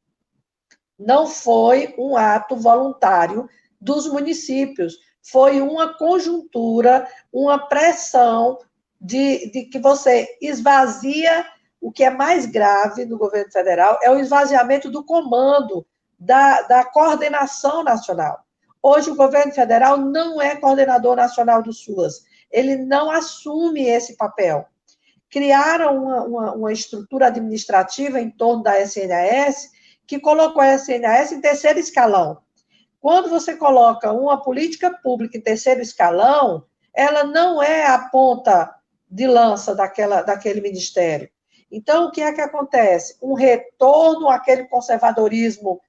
Não foi um ato voluntário dos municípios, foi uma conjuntura, uma pressão de que você esvazia. O que é mais grave no governo federal é o esvaziamento do comando, da coordenação nacional. Hoje, o governo federal não é coordenador nacional do SUAS, ele não assume esse papel. Criaram uma estrutura administrativa em torno da SNS, que colocou a SNS em terceiro escalão. Quando você coloca uma política pública em terceiro escalão, ela não é a ponta de lança daquele ministério. Então, o que é que acontece? Um retorno àquele conservadorismo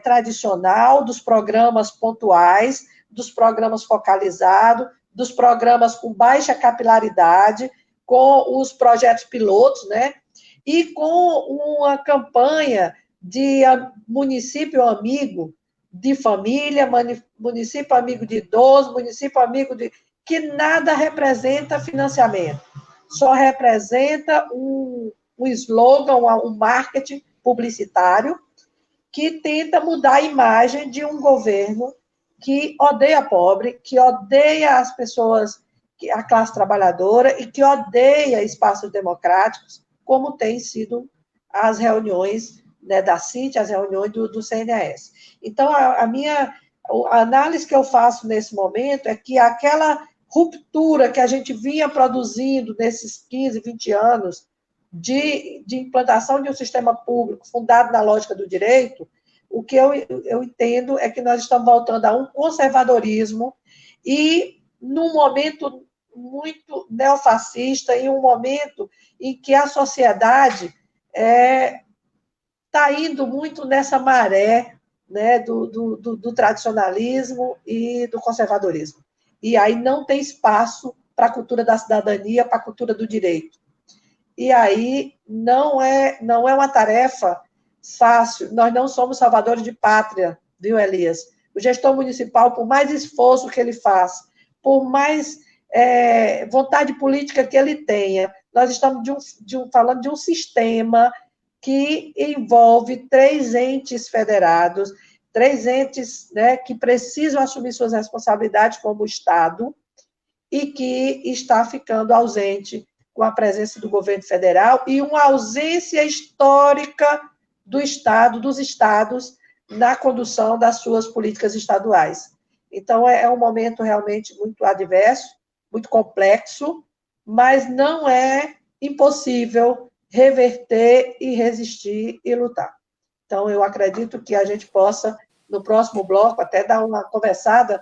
tradicional, dos programas pontuais, dos programas focalizados, dos programas com baixa capilaridade, com os projetos pilotos, né? E com uma campanha de município amigo de família, município amigo de idoso, município amigo de... que nada representa financiamento, só representa um slogan, um marketing publicitário que tenta mudar a imagem de um governo que odeia pobre, que odeia as pessoas, a classe trabalhadora, e que odeia espaços democráticos, como tem sido as reuniões, né, da CIT, as reuniões do CNAS. Então, a análise que eu faço nesse momento é que aquela ruptura que a gente vinha produzindo nesses 15, 20 anos de implantação de um sistema público fundado na lógica do direito, o que eu entendo é que nós estamos voltando a um conservadorismo e num momento muito neofascista, em um momento em que a sociedade está indo muito nessa maré, né, do tradicionalismo e do conservadorismo. E aí não tem espaço para a cultura da cidadania, para a cultura do direito. E aí não é uma tarefa fácil. Nós não somos salvadores de pátria, viu, Elias? O gestor municipal, por mais esforço que ele faça, por mais vontade política que ele tenha, nós estamos falando de um sistema que envolve 3 entes federados, 3 entes, né, que precisam assumir suas responsabilidades como Estado e que está ficando ausente com a presença do governo federal e uma ausência histórica do Estado, dos Estados, na condução das suas políticas estaduais. Então, é um momento realmente muito adverso, muito complexo, mas não é impossível reverter e resistir e lutar. Então, eu acredito que a gente possa, no próximo bloco, até dar uma conversada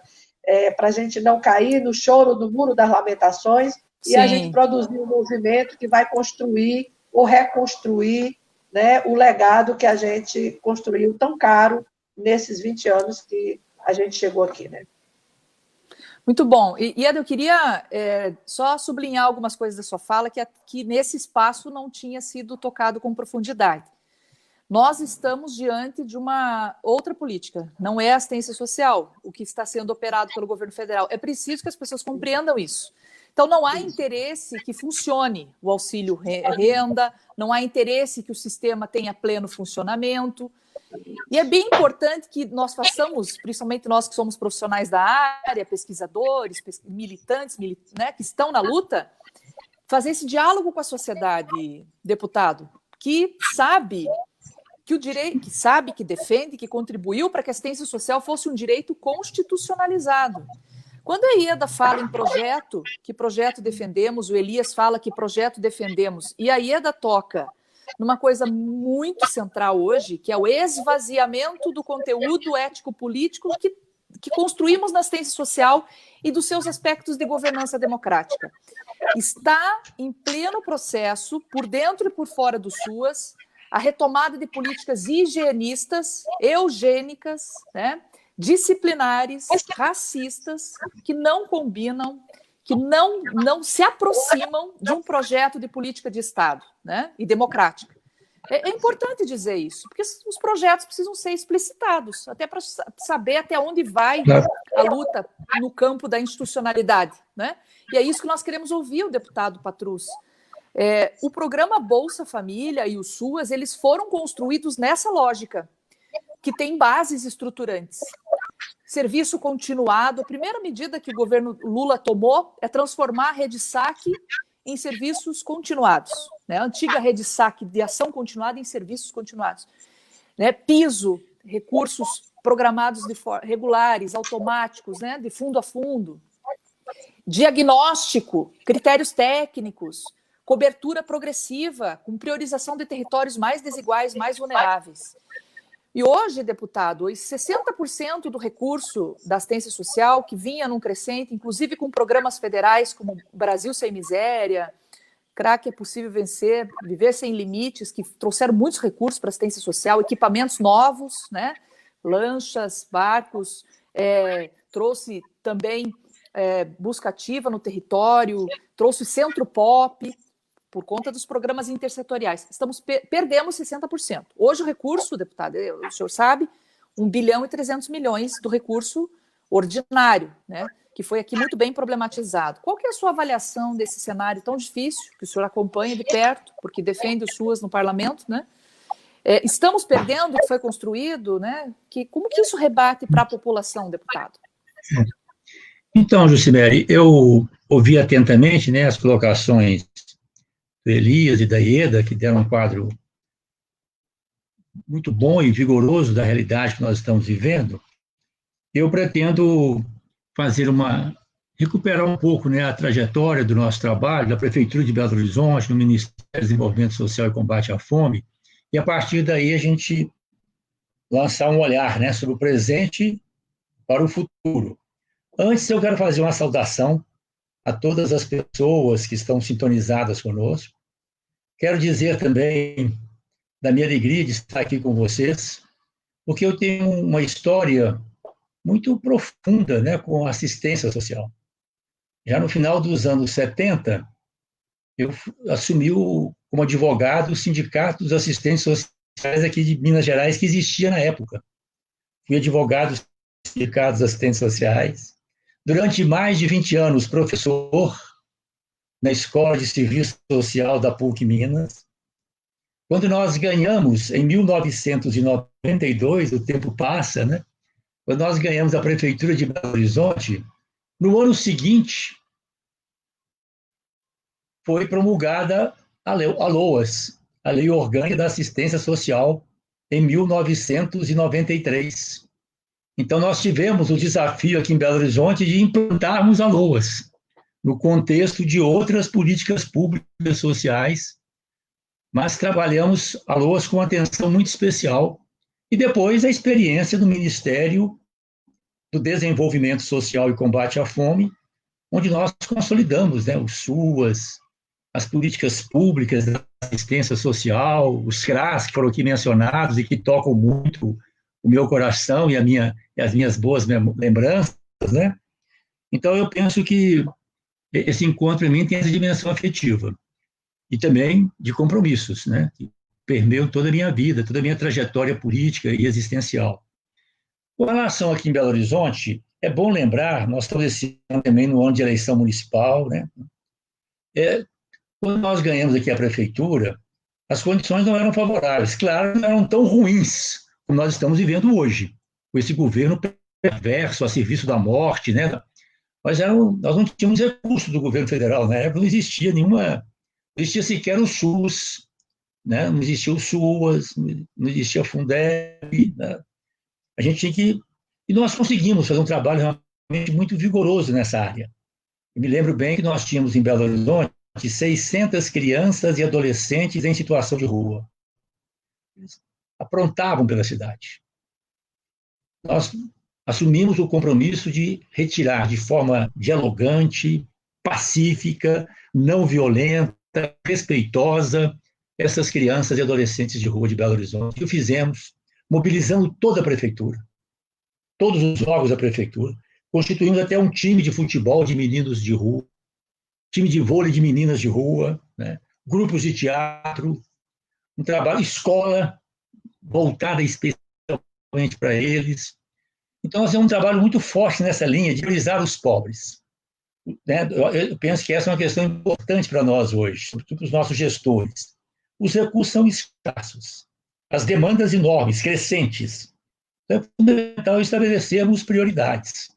para a gente não cair no choro do muro das lamentações. Sim. E a gente produzir um movimento que vai construir ou reconstruir, né, o legado que a gente construiu tão caro nesses 20 anos que a gente chegou aqui, né?
Muito bom. E Eda, eu queria só sublinhar algumas coisas da sua fala que nesse espaço não tinha sido tocado com profundidade. Nós estamos diante de uma outra política, não é assistência social, o que está sendo operado pelo governo federal. É preciso que as pessoas compreendam isso. Então, não há interesse que funcione o auxílio renda, não há interesse que o sistema tenha pleno funcionamento. E é bem importante que nós façamos, principalmente nós que somos profissionais da área, pesquisadores, militantes, né, que estão na luta, fazer esse diálogo com a sociedade, deputado, que sabe que o direito, que sabe, que defende, que contribuiu para que a assistência social fosse um direito constitucionalizado. Quando a Ieda fala em projeto, que projeto defendemos, o Elias fala que projeto defendemos, e a Ieda toca numa coisa muito central hoje, que é o esvaziamento do conteúdo ético-político que construímos na assistência social e dos seus aspectos de governança democrática. Está em pleno processo, por dentro e por fora do SUAS, a retomada de políticas higienistas, eugênicas, né, disciplinares, racistas, que não combinam, que não se aproximam de um projeto de política de Estado, né, e democrática. É importante dizer isso, porque os projetos precisam ser explicitados, até para saber até onde vai a luta no campo da institucionalidade, né? E é isso que nós queremos ouvir o deputado Patrus. O programa Bolsa Família e o SUAS, eles foram construídos nessa lógica, que tem bases estruturantes. Serviço continuado, a primeira medida que o governo Lula tomou é transformar a rede saque em serviços continuados, né? A antiga rede saque de ação continuada em serviços continuados, né? Piso, recursos programados regulares, automáticos, né? De fundo a fundo, diagnóstico, critérios técnicos, cobertura progressiva, com priorização de territórios mais desiguais, mais vulneráveis. E hoje, deputado, 60% do recurso da assistência social, que vinha num crescente, inclusive com programas federais como Brasil Sem Miséria, CRAC é Possível Vencer, Viver Sem Limites, que trouxeram muitos recursos para a assistência social, equipamentos novos, né? Lanchas, barcos, trouxe também busca ativa no território, trouxe Centro Pop, por conta dos programas intersetoriais. Perdemos 60%. Hoje o recurso, deputado, o senhor sabe, 1 bilhão e 300 milhões do recurso ordinário, né, que foi aqui muito bem problematizado. Qual que é a sua avaliação desse cenário tão difícil, que o senhor acompanha de perto, porque defende o SUAS no parlamento, né? Estamos perdendo o que foi construído, né? Como que isso rebate para a população, deputado?
Então, Jucimere, eu ouvi atentamente, né, as colocações do Elias e da Ieda, que deram um quadro muito bom e vigoroso da realidade que nós estamos vivendo. Eu pretendo recuperar um pouco, né, a trajetória do nosso trabalho, da Prefeitura de Belo Horizonte, no Ministério do Desenvolvimento Social e Combate à Fome, e a partir daí a gente lançar um olhar, né, sobre o presente para o futuro. Antes, eu quero fazer uma saudação a todas as pessoas que estão sintonizadas conosco. Quero dizer também da minha alegria de estar aqui com vocês, porque eu tenho uma história muito profunda, né, com assistência social. Já no final dos anos 70, eu assumi como advogado o Sindicato dos Assistentes Sociais aqui de Minas Gerais, que existia na época. Fui advogado do Sindicato dos Assistentes Sociais. Durante mais de 20 anos, professor na Escola de Serviço Social da PUC Minas. Quando nós ganhamos, em 1992, o tempo passa, né? Quando nós ganhamos a Prefeitura de Belo Horizonte, no ano seguinte, foi promulgada a LOAS, a Lei Orgânica da Assistência Social, em 1993. Então, nós tivemos o desafio aqui em Belo Horizonte de implantarmos a LOAS, no contexto de outras políticas públicas sociais, mas trabalhamos a LOAS com atenção muito especial, e depois a experiência do Ministério do Desenvolvimento Social e Combate à Fome, onde nós consolidamos, né, o SUAS, as políticas públicas da assistência social, os CRAS, que foram aqui mencionados e que tocam muito o meu coração e as minhas boas lembranças, né? Então, eu penso que esse encontro, em mim, tem essa dimensão afetiva e também de compromissos, né? Que permeiam toda a minha vida, toda a minha trajetória política e existencial. Com relação aqui em Belo Horizonte, é bom lembrar, nós estamos esse ano também no ano de eleição municipal, né? Quando nós ganhamos aqui a prefeitura, as condições não eram favoráveis, claro, não eram tão ruins como nós estamos vivendo hoje, com esse governo perverso, a serviço da morte, né? Nós não tínhamos recursos do governo federal, na época não existia não existia sequer o SUS, né? Não existia o SUAS, não existia a Fundeb, né? A gente tinha que... E nós conseguimos fazer um trabalho muito vigoroso nessa área. Eu me lembro bem que nós tínhamos em Belo Horizonte 600 crianças e adolescentes em situação de rua. Eles aprontavam pela cidade. Nós assumimos o compromisso de retirar de forma dialogante, pacífica, não violenta, respeitosa, essas crianças e adolescentes de rua de Belo Horizonte. E o fizemos, mobilizando toda a prefeitura, todos os órgãos da prefeitura. Constituímos até um time de futebol de meninos de rua, time de vôlei de meninas de rua, né? Grupos de teatro, um trabalho, escola voltada especialmente para eles. Então, nós temos um trabalho muito forte nessa linha de priorizar os pobres. Né? Eu penso que essa é uma questão importante para nós hoje, sobretudo para os nossos gestores. Os recursos são escassos, as demandas enormes, crescentes. Então, é fundamental estabelecermos prioridades.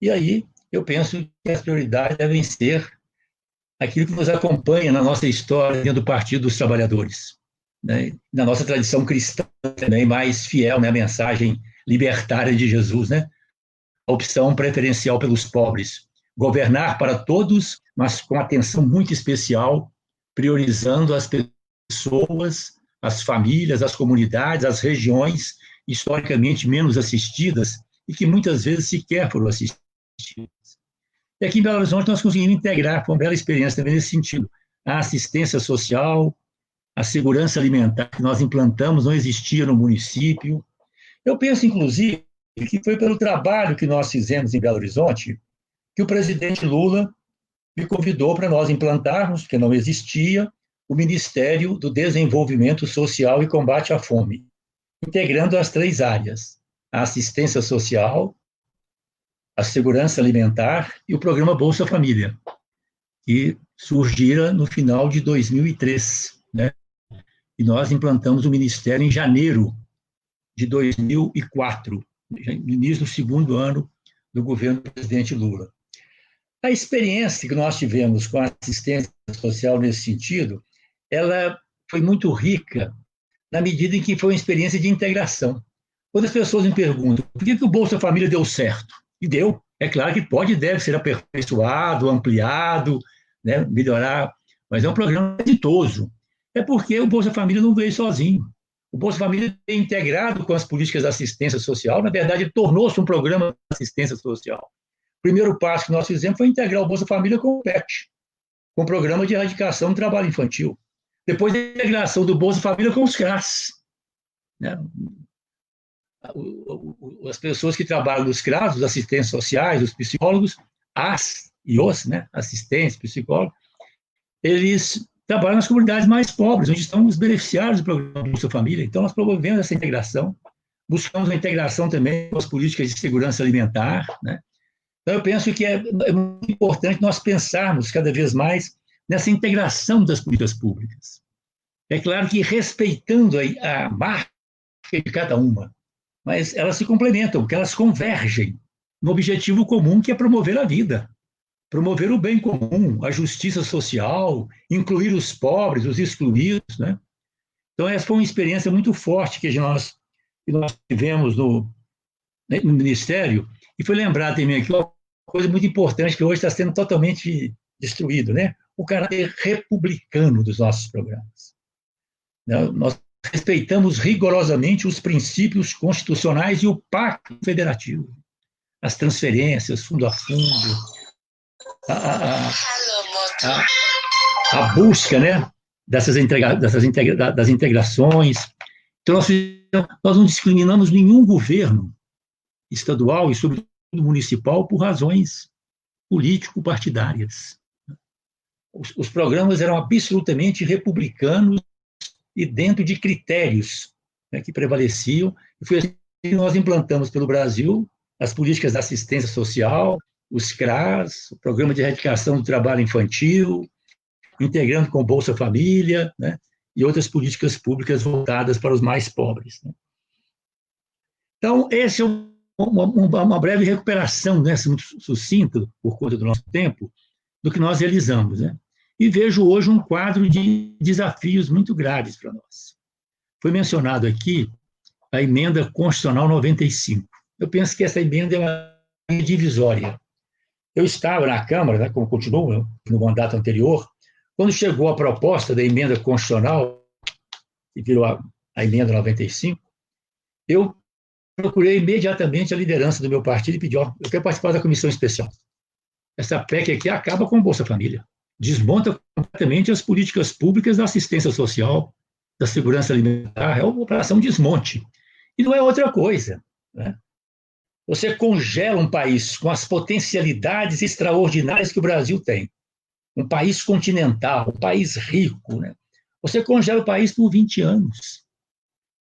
E aí, eu penso que as prioridades devem ser aquilo que nos acompanha na nossa história dentro do Partido dos Trabalhadores, né? Na nossa tradição cristã também mais fiel, né? A mensagem libertária de Jesus, né? A opção preferencial pelos pobres, governar para todos, mas com atenção muito especial, priorizando as pessoas, as famílias, as comunidades, as regiões historicamente menos assistidas e que muitas vezes sequer foram assistidas. E aqui em Belo Horizonte nós conseguimos integrar, foi uma bela experiência também nesse sentido, a assistência social, a segurança alimentar que nós implantamos não existia no município. Eu penso, inclusive, que foi pelo trabalho que nós fizemos em Belo Horizonte que o presidente Lula me convidou para nós implantarmos, porque não existia, o Ministério do Desenvolvimento Social e Combate à Fome, integrando as 3 áreas, a assistência social, a segurança alimentar e o programa Bolsa Família, que surgira no final de 2003, né? E nós implantamos o Ministério em janeiro de 2004, no início do 2º ano do governo do presidente Lula. A experiência que nós tivemos com a assistência social nesse sentido, ela foi muito rica na medida em que foi uma experiência de integração. Quando as pessoas me perguntam por que o Bolsa Família deu certo, e deu, é claro que pode e deve ser aperfeiçoado, ampliado, né, melhorar, mas é um programa exitoso. É porque o Bolsa Família não veio sozinho. O Bolsa Família é integrado com as políticas de assistência social, na verdade, tornou-se um programa de assistência social. O primeiro passo que nós fizemos foi integrar o Bolsa Família com o PET, com o Programa de Erradicação do Trabalho Infantil. Depois a integração do Bolsa Família com os CRAS. Né? As pessoas que trabalham nos CRAS, os assistentes sociais, os psicólogos, né, assistentes, psicólogos, eles trabalham nas comunidades mais pobres, onde estão os beneficiários do programa Bolsa Família. Então, nós promovemos essa integração, buscamos a integração também com as políticas de segurança alimentar, né? Então, eu penso que é muito importante nós pensarmos cada vez mais nessa integração das políticas públicas. É claro que respeitando a marca de cada uma, mas elas se complementam, porque elas convergem no objetivo comum, que é promover a vida, promover o bem comum, a justiça social, incluir os pobres, os excluídos, né? Então, essa foi uma experiência muito forte que nós tivemos no Ministério, e foi lembrado também aqui uma coisa muito importante que hoje está sendo totalmente destruído, né? O caráter republicano dos nossos programas. Nós respeitamos rigorosamente os princípios constitucionais e o pacto federativo, as transferências, fundo a fundo, a busca, né, das integrações. Então, nós não discriminamos nenhum governo estadual e, sobretudo, municipal por razões político-partidárias. Os programas eram absolutamente republicanos e dentro de critérios, né, que prevaleciam. E foi assim que nós implantamos pelo Brasil as políticas de assistência social, os CRAS, o Programa de Erradicação do Trabalho Infantil, integrando com o Bolsa Família, né, e outras políticas públicas voltadas para os mais pobres, né. Então, esse é uma breve recuperação, né, muito sucinta, por conta do nosso tempo, do que nós realizamos, né? E vejo hoje um quadro de desafios muito graves para nós. Foi mencionado aqui a emenda constitucional 95. Eu penso que essa emenda é uma divisória. Eu estava na Câmara, né, como continuo no mandato anterior, quando chegou a proposta da emenda constitucional, que virou a emenda 95, eu procurei imediatamente a liderança do meu partido e pedi, eu quero participar da comissão especial. Essa PEC aqui acaba com o Bolsa Família, desmonta completamente as políticas públicas da assistência social, da segurança alimentar, é uma operação desmonte. E não é outra coisa, né? Você congela um país com as potencialidades extraordinárias que o Brasil tem, um país continental, um país rico, né? Você congela o país por 20 anos.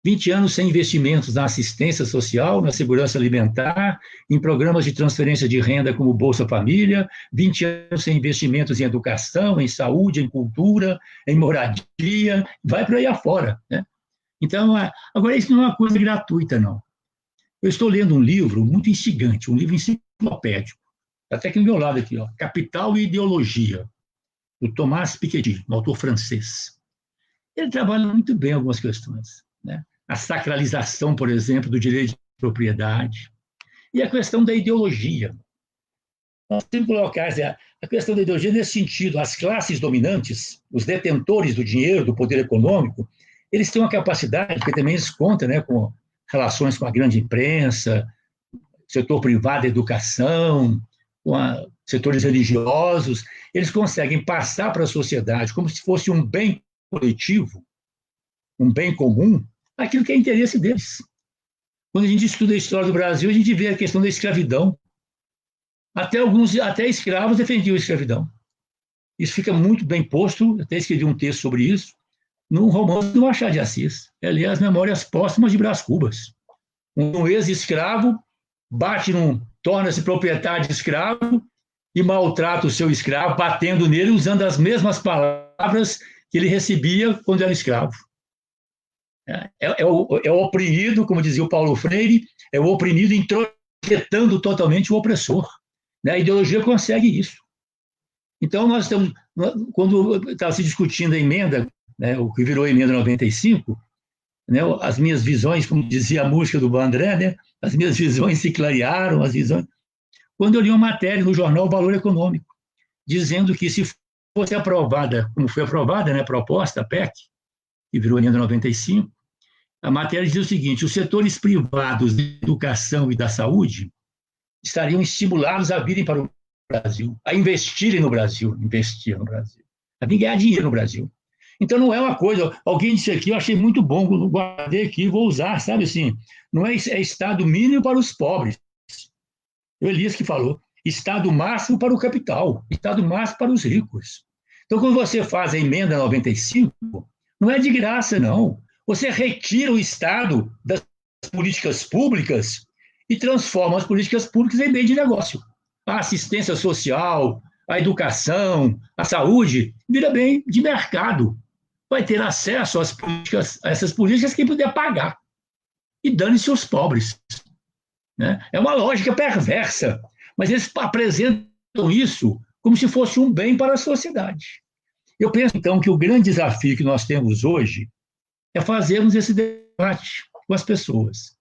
20 anos sem investimentos na assistência social, na segurança alimentar, em programas de transferência de renda como Bolsa Família, 20 anos sem investimentos em educação, em saúde, em cultura, em moradia, vai para aí afora, né? Então, agora isso não é uma coisa gratuita, não. Eu estou lendo um livro muito instigante, um livro enciclopédico, até aqui do meu lado aqui, ó, Capital e Ideologia, do Thomas Piketty, um autor francês. Ele trabalha muito bem algumas questões, né? A sacralização, por exemplo, do direito de propriedade e a questão da ideologia. Nós temos que colocar a questão da ideologia nesse sentido. As classes dominantes, os detentores do dinheiro, do poder econômico, eles têm uma capacidade, porque também eles contam, né, com relações com a grande imprensa, setor privado da educação, com setores religiosos, eles conseguem passar para a sociedade como se fosse um bem coletivo, um bem comum, aquilo que é interesse deles. Quando a gente estuda a história do Brasil, a gente vê a questão da escravidão. Até escravos defendiam a escravidão. Isso fica muito bem posto, até escrevi um texto sobre isso, num romance do Machado de Assis, ali as Memórias Póstumas de Brás Cubas. Um ex-escravo torna-se proprietário de escravo e maltrata o seu escravo, batendo nele, usando as mesmas palavras que ele recebia quando era escravo. É o oprimido, como dizia o Paulo Freire, é o oprimido introjetando totalmente o opressor. Né? A ideologia consegue isso. Então, nós estamos, quando estava se discutindo a emenda, né, o que virou a emenda 95, né, as minhas visões, como dizia a música do Bandré, né, as minhas visões se clarearam, quando eu li uma matéria no jornal Valor Econômico, dizendo que se fosse aprovada, como foi aprovada, né, a proposta, a PEC, que virou a emenda 95, a matéria dizia o seguinte: os setores privados de educação e da saúde estariam estimulados a virem para o Brasil, a investirem no Brasil, a vir ganhar dinheiro no Brasil. Então, não é uma coisa, alguém disse aqui, eu achei muito bom, guardei aqui, vou usar, sabe assim, não é Estado mínimo para os pobres. O Elias que falou, Estado máximo para o capital, Estado máximo para os ricos. Então, quando você faz a emenda 95, não é de graça, não. Você retira o Estado das políticas públicas e transforma as políticas públicas em bem de negócio. A assistência social, a educação, a saúde, vira bem de mercado. Vai ter acesso a essas políticas quem puder pagar. E dane-se os pobres. Né? É uma lógica perversa, mas eles apresentam isso como se fosse um bem para a sociedade. Eu penso, então, que o grande desafio que nós temos hoje é fazermos esse debate com as pessoas.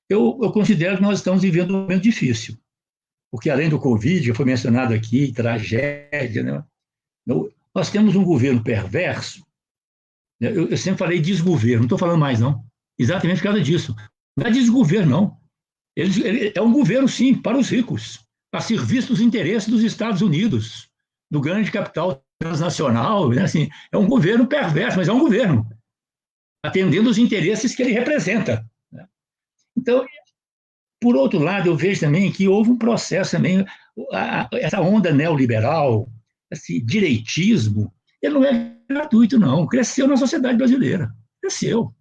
Eu considero que nós estamos vivendo um momento difícil, porque além do Covid, que foi mencionado aqui, tragédia, né? Nós temos um governo perverso. Eu sempre falei desgoverno, não estou falando mais, não. Exatamente por causa disso. Não é desgoverno, não. Ele é um governo, sim, para os ricos, a serviço dos interesses dos Estados Unidos, do grande capital transnacional. Né? Assim, é um governo perverso, mas é um governo, atendendo os interesses que ele representa. Né? Então, por outro lado, eu vejo também que houve um processo também, essa onda neoliberal, esse direitismo, ele não é gratuito, não. Cresceu na sociedade brasileira. Cresceu.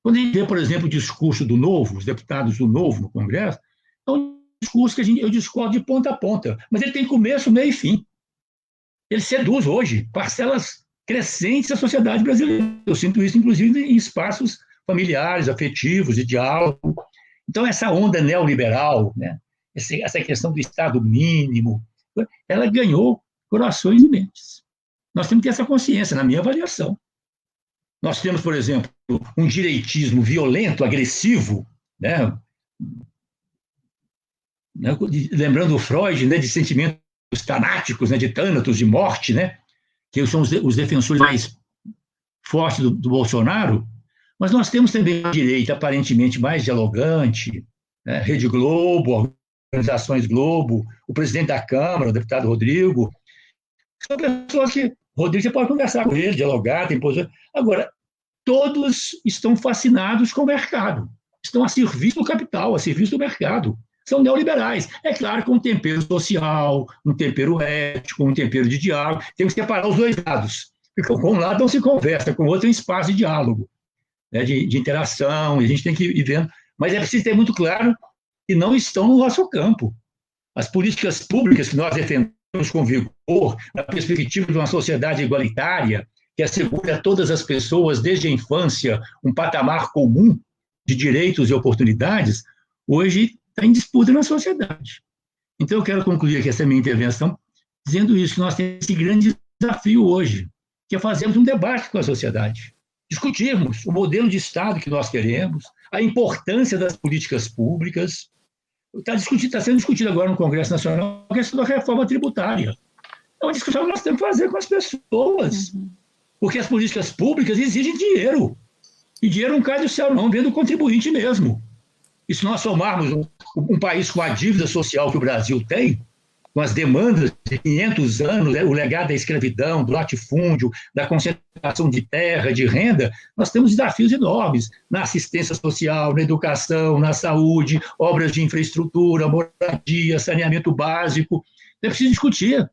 Quando a gente vê, por exemplo, o discurso do Novo, os deputados do Novo no Congresso, é um discurso que eu discordo de ponta a ponta, mas ele tem começo, meio e fim. Ele seduz hoje parcelas crescentes da sociedade brasileira. Eu sinto isso, inclusive, em espaços familiares, afetivos, de diálogo. Então, essa onda neoliberal, né, essa questão do Estado mínimo, ela ganhou corações e mentes. Nós temos que ter essa consciência, na minha avaliação. Nós temos, por exemplo, um direitismo violento, agressivo, né, né, lembrando o Freud, né, de sentimentos tanáticos, né, de tânatos, de morte, né, que são os defensores mais fortes do Bolsonaro, mas nós temos também a direita aparentemente mais dialogante, né, Rede Globo, organizações Globo, o presidente da Câmara, o deputado Rodrigo, são pessoas que, Rodrigo, você pode conversar com ele, dialogar, tem posição. Agora, todos estão fascinados com o mercado, estão a serviço do capital, a serviço do mercado. São neoliberais. É claro, com um tempero social, um tempero ético, um tempero de diálogo. Tem que separar os dois lados. Porque com um lado não se conversa, com o outro é um espaço de diálogo, né, de interação, e a gente tem que ir vendo. Mas é preciso ter muito claro que não estão no nosso campo. As políticas públicas que nós defendemos com vigor, na perspectiva de uma sociedade igualitária, que assegure a todas as pessoas, desde a infância, um patamar comum de direitos e oportunidades, hoje está em disputa na sociedade. Então, eu quero concluir aqui essa minha intervenção dizendo isso, que nós temos esse grande desafio hoje, que é fazermos um debate com a sociedade, discutirmos o modelo de Estado que nós queremos, a importância das políticas públicas. Está sendo discutido agora no Congresso Nacional a questão da reforma tributária. É uma discussão que nós temos que fazer com as pessoas, porque as políticas públicas exigem dinheiro, e dinheiro não cai do céu, não, vem do contribuinte mesmo. E se nós somarmos um país com a dívida social que o Brasil tem, com as demandas de 500 anos, o legado da escravidão, do latifúndio, da concentração de terra, de renda, nós temos desafios enormes na assistência social, na educação, na saúde, obras de infraestrutura, moradia, saneamento básico. É preciso discutir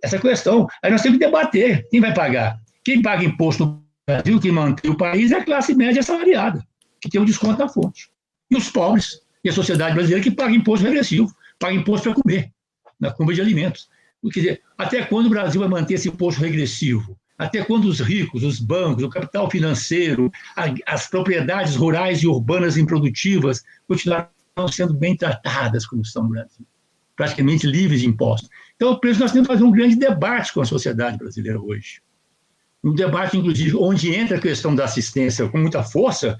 essa questão. Aí nós temos que debater quem vai pagar. Quem paga imposto no Brasil, quem mantém o país, é a classe média assalariada, que tem um desconto na fonte. E os pobres, e a sociedade brasileira que paga imposto regressivo, paga imposto para comer, na compra de alimentos. Quer dizer, até quando o Brasil vai manter esse imposto regressivo? Até quando os ricos, os bancos, o capital financeiro, as propriedades rurais e urbanas improdutivas continuarão sendo bem tratadas como estão no Brasil, praticamente livres de impostos? Então, eu penso que nós temos que fazer um grande debate com a sociedade brasileira hoje. Um debate, inclusive, onde entra a questão da assistência com muita força,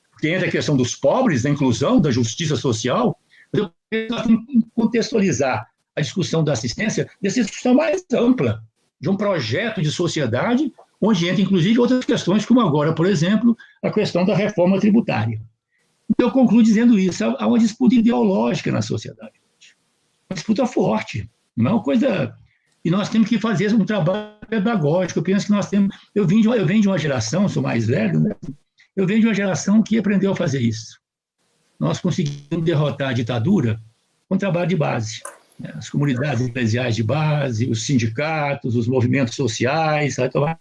porque entra a questão dos pobres, da inclusão, da justiça social. Eu penso que nós temos que contextualizar a discussão da assistência dessa discussão mais ampla, de um projeto de sociedade, onde entra, inclusive, outras questões, como agora, por exemplo, a questão da reforma tributária. Então, eu concluo dizendo isso. Há uma disputa ideológica na sociedade. Uma disputa forte. Não é uma coisa... E nós temos que fazer um trabalho pedagógico. Eu penso que nós temos... Eu venho de uma geração, sou mais velho, né? Eu venho de uma geração que aprendeu a fazer isso. Nós conseguimos derrotar a ditadura com trabalho de base. As comunidades eclesiais de base, os sindicatos, os movimentos sociais. Então,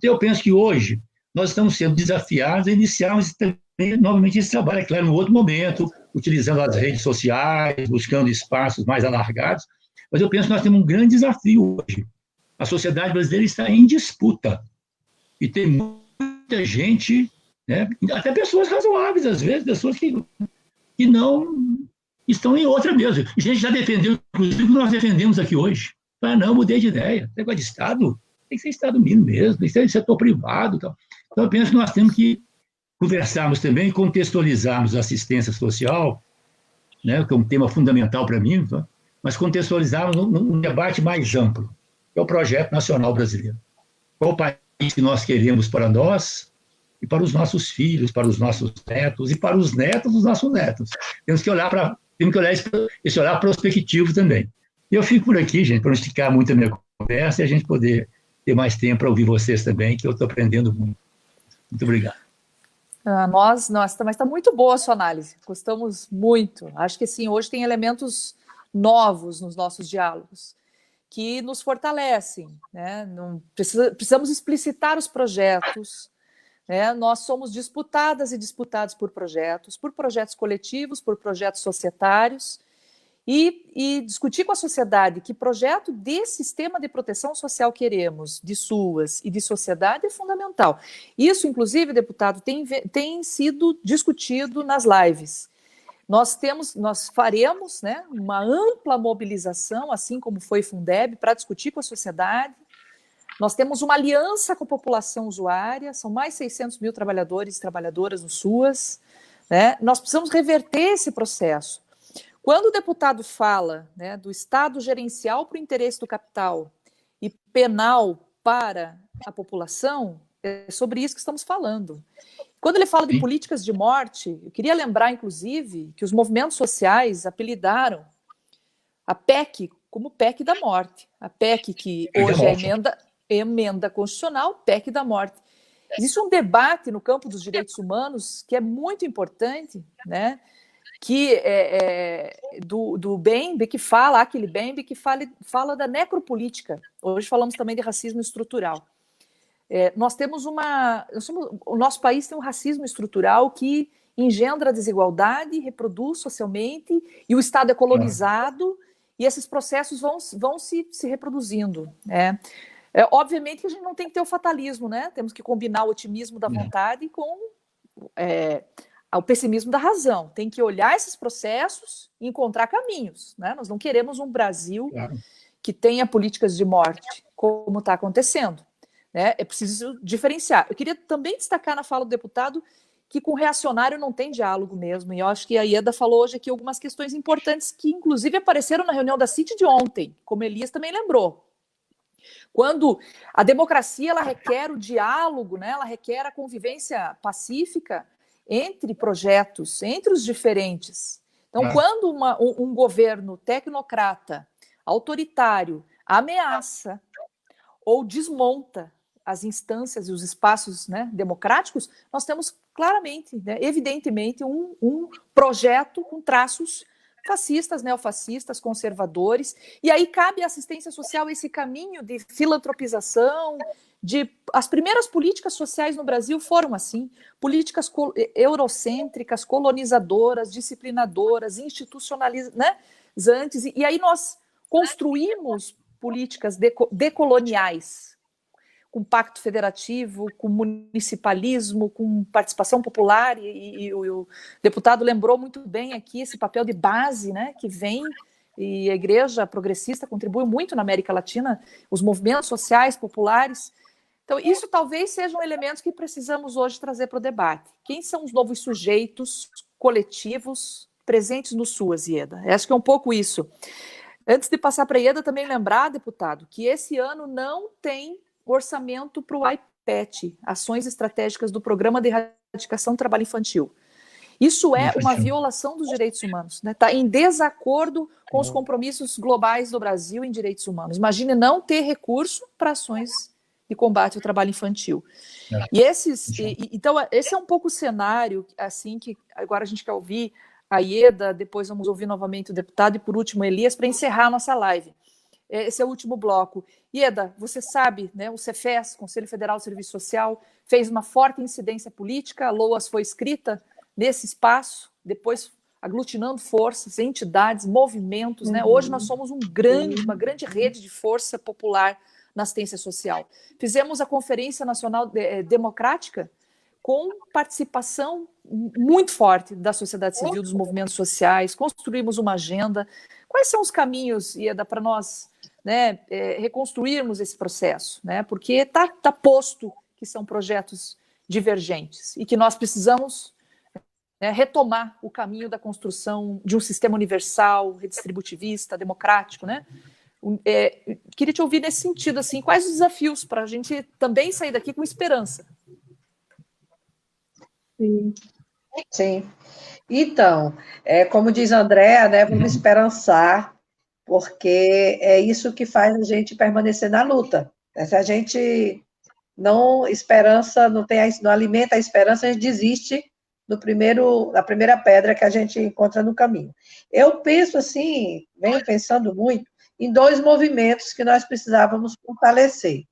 eu penso que hoje nós estamos sendo desafiados a iniciarmos novamente esse trabalho, é claro, em outro momento, utilizando as redes sociais, buscando espaços mais alargados, mas eu penso que nós temos um grande desafio hoje. A sociedade brasileira está em disputa. E tem muita gente, né, até pessoas razoáveis, às vezes, pessoas que não estão em outra mesmo. A gente já defendeu, inclusive, o que nós defendemos aqui hoje. Não, mudei de ideia. Negócio de Estado, tem que ser Estado mínimo mesmo, tem que ser setor privado. Então, eu penso que nós temos que conversarmos também, contextualizarmos a assistência social, né, que é um tema fundamental para mim, tá? Mas contextualizarmos num debate mais amplo, que é o projeto nacional brasileiro. Qual o país que nós queremos para nós e para os nossos filhos, para os nossos netos e para os netos dos nossos netos. Temos que olhar esse olhar prospectivo também. Eu fico por aqui, gente, para não esticar muito a minha conversa e a gente poder ter mais tempo para ouvir vocês também, que eu estou aprendendo muito. Muito obrigado.
Mas está muito boa a sua análise, gostamos muito. Acho que sim, hoje tem elementos novos nos nossos diálogos que nos fortalecem, né? Precisamos explicitar os projetos, né? Nós somos disputadas e disputados por projetos coletivos, por projetos societários, e discutir com a sociedade que projeto de sistema de proteção social queremos, de SUAS e de sociedade, é fundamental. Isso, inclusive, deputado, tem sido discutido nas lives. Nós faremos, né, uma ampla mobilização, assim como foi Fundeb, para discutir com a sociedade. Nós temos uma aliança com a população usuária, são mais 600 mil trabalhadores e trabalhadoras no SUAS, né? Nós precisamos reverter esse processo. Quando o deputado fala, né, do Estado gerencial para o interesse do capital e penal para a população, é sobre isso que estamos falando. Quando ele fala de políticas de morte, eu queria lembrar, inclusive, que os movimentos sociais apelidaram a PEC como PEC da morte. A PEC que hoje é emenda constitucional, PEC da morte. Existe um debate no campo dos direitos humanos que é muito importante, né? Que do Bembe, que fala, aquele Bembe que fala da necropolítica. Hoje falamos também de racismo estrutural. O nosso país tem um racismo estrutural que engendra desigualdade, reproduz socialmente, e o Estado é colonizado, e esses processos vão se reproduzindo. Obviamente que a gente não tem que ter o fatalismo, né? Temos que combinar o otimismo da vontade com o pessimismo da razão. Tem que olhar esses processos e encontrar caminhos, né? Nós não queremos um Brasil que tenha políticas de morte, como está acontecendo. Né? É preciso diferenciar. Eu queria também destacar na fala do deputado que com reacionário não tem diálogo mesmo, e eu acho que a Ieda falou hoje aqui algumas questões importantes que, inclusive, apareceram na reunião da CIT de ontem, como Elias também lembrou. Quando a democracia ela requer o diálogo, né? Ela requer a convivência pacífica entre projetos, entre os diferentes. Então, quando um governo tecnocrata, autoritário, ameaça ou desmonta as instâncias e os espaços, né, democráticos, nós temos claramente, né, evidentemente, um projeto com traços fascistas, neofascistas, conservadores, e aí cabe à assistência social esse caminho de filantropização, as primeiras políticas sociais no Brasil foram assim, políticas eurocêntricas, colonizadoras, disciplinadoras, institucionalizantes, e aí nós construímos políticas decoloniais, com pacto federativo, com municipalismo, com participação popular, e o deputado lembrou muito bem aqui esse papel de base, né, que vem, e a Igreja Progressista contribui muito na América Latina, os movimentos sociais, populares. Então, isso talvez sejam elementos que precisamos hoje trazer para o debate. Quem são os novos sujeitos coletivos presentes no SUAS, Ieda? Acho que é um pouco isso. Antes de passar para a Ieda, também lembrar, deputado, que esse ano não tem orçamento para o IPET, Ações Estratégicas do Programa de Erradicação do Trabalho Infantil. Isso é uma violação dos direitos humanos, né? Está em desacordo com os compromissos globais do Brasil em direitos humanos. Imagine não ter recurso para ações de combate ao trabalho infantil. Então, esse é um pouco o cenário, assim, que agora a gente quer ouvir a Ieda, depois vamos ouvir novamente o deputado e, por último, Elias, para encerrar a nossa live. Esse é o último bloco. Ieda, você sabe, né, o Cefes, Conselho Federal de Serviço Social, fez uma forte incidência política, a LOAS foi escrita nesse espaço, depois aglutinando forças, entidades, movimentos. Né? Hoje nós somos uma grande rede de força popular na assistência social. Fizemos a Conferência Nacional Democrática com participação muito forte da sociedade civil, dos movimentos sociais, construímos uma agenda. Quais são os caminhos, Ieda, para nós, né, reconstruirmos esse processo? Né? Porque está posto que são projetos divergentes e que nós precisamos, né, retomar o caminho da construção de um sistema universal, redistributivista, democrático. Né? Queria te ouvir nesse sentido, assim, quais os desafios para a gente também sair daqui com esperança?
Sim. Então, como diz a Andréa, né, vamos esperançar, porque é isso que faz a gente permanecer na luta. Se a gente não alimenta a esperança, a gente desiste da primeira pedra que a gente encontra no caminho. Eu penso assim, venho pensando muito em dois movimentos que nós precisávamos fortalecer.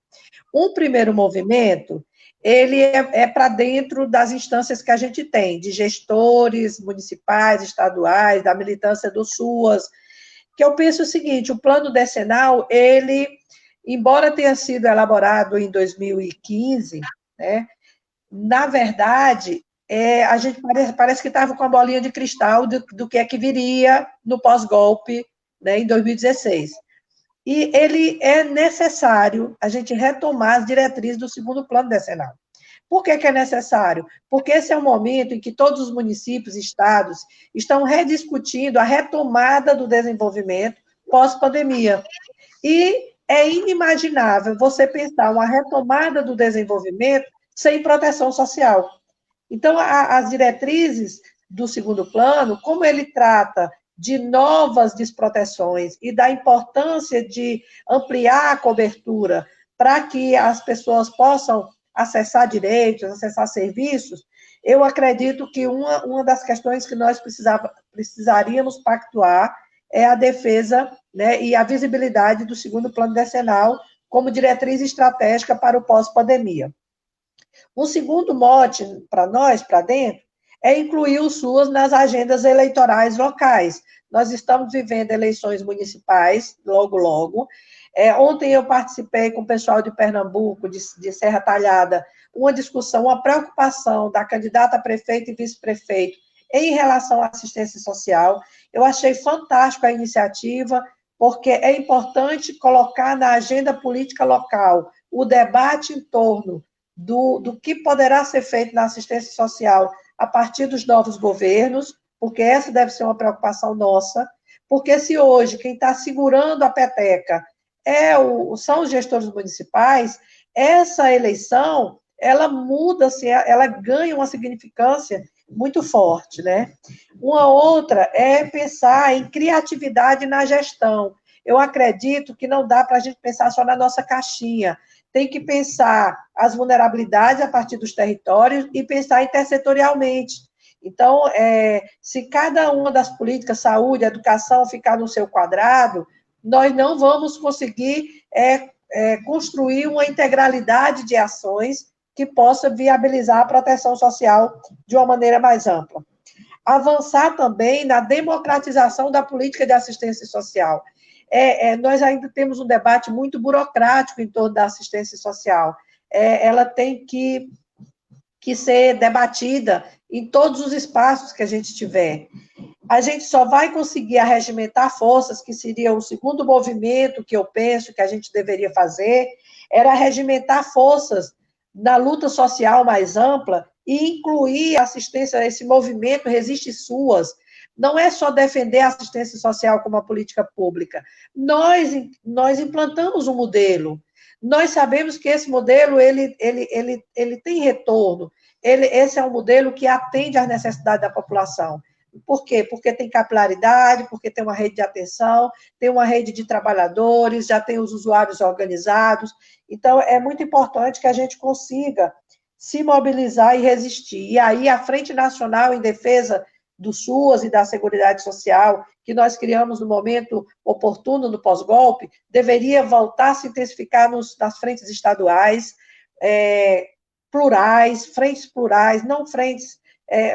Um primeiro movimento, ele é para dentro das instâncias que a gente tem, de gestores municipais, estaduais, da militância do SUAS, que eu penso o seguinte, o plano decenal, ele, embora tenha sido elaborado em 2015, né, na verdade, a gente parece que estava com a bolinha de cristal do que é que viria no pós-golpe, né, em 2016. E ele é necessário a gente retomar as diretrizes do segundo plano decenal. Por que é necessário? Porque esse é um momento em que todos os municípios e estados estão rediscutindo a retomada do desenvolvimento pós-pandemia. E é inimaginável você pensar uma retomada do desenvolvimento sem proteção social. Então, as diretrizes do segundo plano, como ele trata de novas desproteções e da importância de ampliar a cobertura para que as pessoas possam acessar direitos, acessar serviços, eu acredito que uma das questões que nós precisaríamos pactuar é a defesa, né, e a visibilidade do segundo plano decenal como diretriz estratégica para o pós-pandemia. Um segundo mote para nós, para dentro, é incluir o SUAS nas agendas eleitorais locais. Nós estamos vivendo eleições municipais, logo, logo. Ontem eu participei com o pessoal de Pernambuco, de Serra Talhada, uma discussão, uma preocupação da candidata a prefeito e vice-prefeito em relação à assistência social. Eu achei fantástico a iniciativa, porque é importante colocar na agenda política local o debate em torno do que poderá ser feito na assistência social a partir dos novos governos, porque essa deve ser uma preocupação nossa, porque se hoje quem está segurando a peteca são os gestores municipais, essa eleição, ela muda-se, ela ganha uma significância muito forte, né? Uma outra é pensar em criatividade na gestão. Eu acredito que não dá para a gente pensar só na nossa caixinha, tem que pensar as vulnerabilidades a partir dos territórios e pensar intersetorialmente. Então, se cada uma das políticas, saúde, educação, ficar no seu quadrado, nós não vamos conseguir construir uma integralidade de ações que possa viabilizar a proteção social de uma maneira mais ampla. Avançar também na democratização da política de assistência social. Nós ainda temos um debate muito burocrático em torno da assistência social. Ela tem que ser debatida em todos os espaços que a gente tiver. A gente só vai conseguir arregimentar forças, que seria o segundo movimento que eu penso que a gente deveria fazer, era arregimentar forças na luta social mais ampla e incluir a assistência a esse movimento Resiste SUAS. Não é só defender a assistência social como uma política pública. Nós implantamos um modelo. Nós sabemos que esse modelo ele tem retorno. Esse é um modelo que atende às necessidades da população. Por quê? Porque tem capilaridade, porque tem uma rede de atenção, tem uma rede de trabalhadores, já tem os usuários organizados. Então, é muito importante que a gente consiga se mobilizar e resistir. E aí, a Frente Nacional em Defesa do SUAS e da Seguridade Social, que nós criamos no momento oportuno, no pós-golpe, deveria voltar a se intensificar nas frentes estaduais, frentes plurais, não frentes,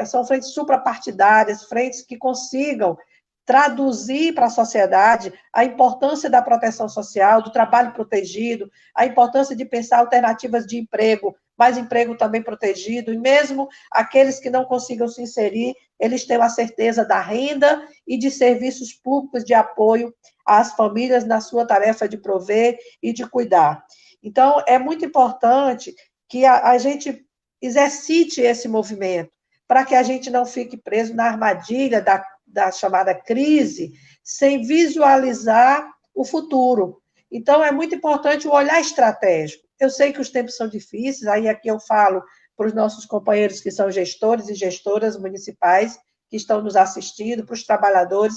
são frentes suprapartidárias, frentes que consigam traduzir para a sociedade a importância da proteção social, do trabalho protegido, a importância de pensar alternativas de emprego, mas emprego também protegido, e mesmo aqueles que não consigam se inserir, eles têm a certeza da renda e de serviços públicos de apoio às famílias na sua tarefa de prover e de cuidar. Então, é muito importante que a gente exercite esse movimento, para que a gente não fique preso na armadilha da chamada crise, sem visualizar o futuro. Então, é muito importante o olhar estratégico. Eu sei que os tempos são difíceis, aí aqui eu falo para os nossos companheiros que são gestores e gestoras municipais, que estão nos assistindo, para os trabalhadores,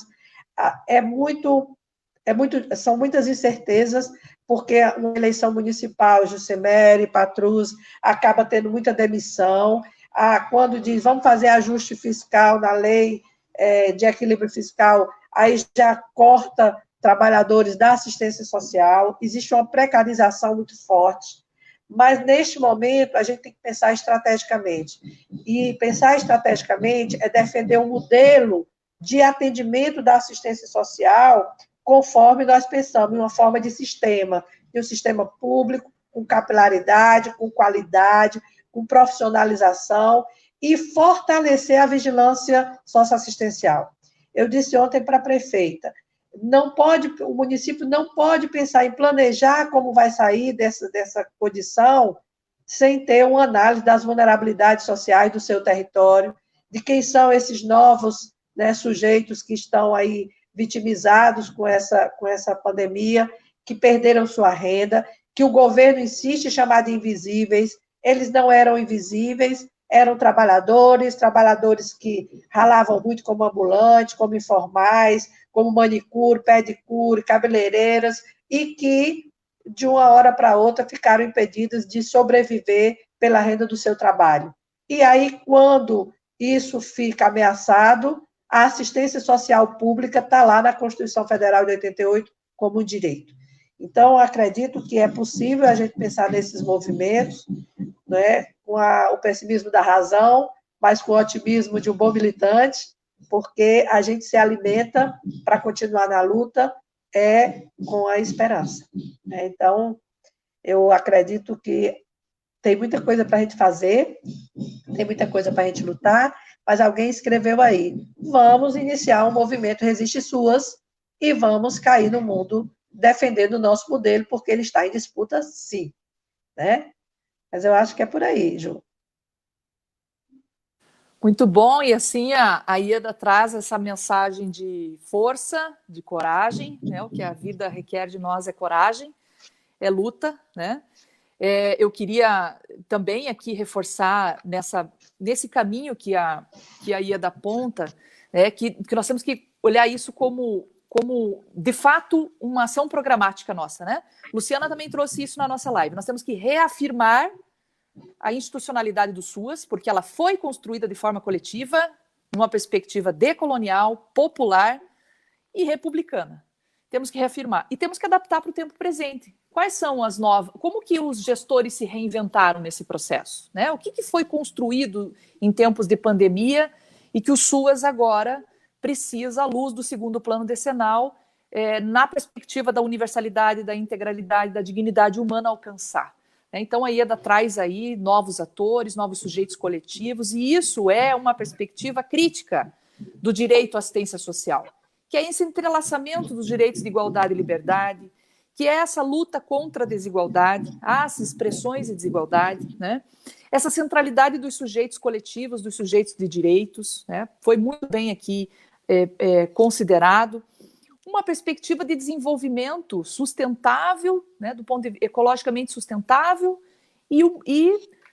são muitas incertezas, porque uma eleição municipal, Juscemery, Patrus, acaba tendo muita demissão. Quando diz, vamos fazer ajuste fiscal na lei de equilíbrio fiscal, aí já corta trabalhadores da assistência social, existe uma precarização muito forte, mas neste momento a gente tem que pensar estrategicamente, e pensar estrategicamente é defender um modelo de atendimento da assistência social conforme nós pensamos, em uma forma de um sistema público, com capilaridade, com qualidade, com profissionalização, e fortalecer a vigilância socioassistencial. Eu disse ontem para a prefeita, o município não pode pensar em planejar como vai sair dessa condição sem ter uma análise das vulnerabilidades sociais do seu território, de quem são esses novos, né, sujeitos que estão aí vitimizados com essa pandemia, que perderam sua renda, que o governo insiste em chamar de invisíveis. Eles não eram invisíveis, eram trabalhadores que ralavam muito como ambulantes, como informais, como manicure, pedicure, cabeleireiras, e que, de uma hora para outra, ficaram impedidas de sobreviver pela renda do seu trabalho. E aí, quando isso fica ameaçado, a assistência social pública está lá na Constituição Federal de 88 como um direito. Então, acredito que é possível a gente pensar nesses movimentos, né, com o pessimismo da razão, mas com o otimismo de um bom militante, porque a gente se alimenta para continuar na luta com a esperança. Né? Então, eu acredito que tem muita coisa para a gente fazer, tem muita coisa para a gente lutar, mas alguém escreveu aí, vamos iniciar um movimento Resiste Suas e vamos cair no mundo defendendo o nosso modelo, porque ele está em disputa, sim. Né? Mas eu acho que é por aí, Ju.
Muito bom, e assim a Ieda traz essa mensagem de força, de coragem, né? O que a vida requer de nós é coragem, é luta, né? Eu queria também aqui reforçar nesse caminho que a Ieda aponta, né, que nós temos que olhar isso como, de fato, uma ação programática nossa, né? Luciana também trouxe isso na nossa live. Nós temos que reafirmar a institucionalidade do SUAS, porque ela foi construída de forma coletiva, numa perspectiva decolonial, popular e republicana. Temos que reafirmar. E temos que adaptar para o tempo presente. Quais são as novas... Como que os gestores se reinventaram nesse processo? Né? O que foi construído em tempos de pandemia e que o SUAS agora precisa, à luz do segundo plano decenal, na perspectiva da universalidade, da integralidade, da dignidade humana alcançar? Então, a Ieda traz aí novos atores, novos sujeitos coletivos, e isso é uma perspectiva crítica do direito à assistência social, que é esse entrelaçamento dos direitos de igualdade e liberdade, que é essa luta contra a desigualdade, as expressões de desigualdade, né? Essa centralidade dos sujeitos coletivos, dos sujeitos de direitos, né? Foi muito bem aqui considerado. Uma perspectiva de desenvolvimento sustentável, né, ecologicamente sustentável e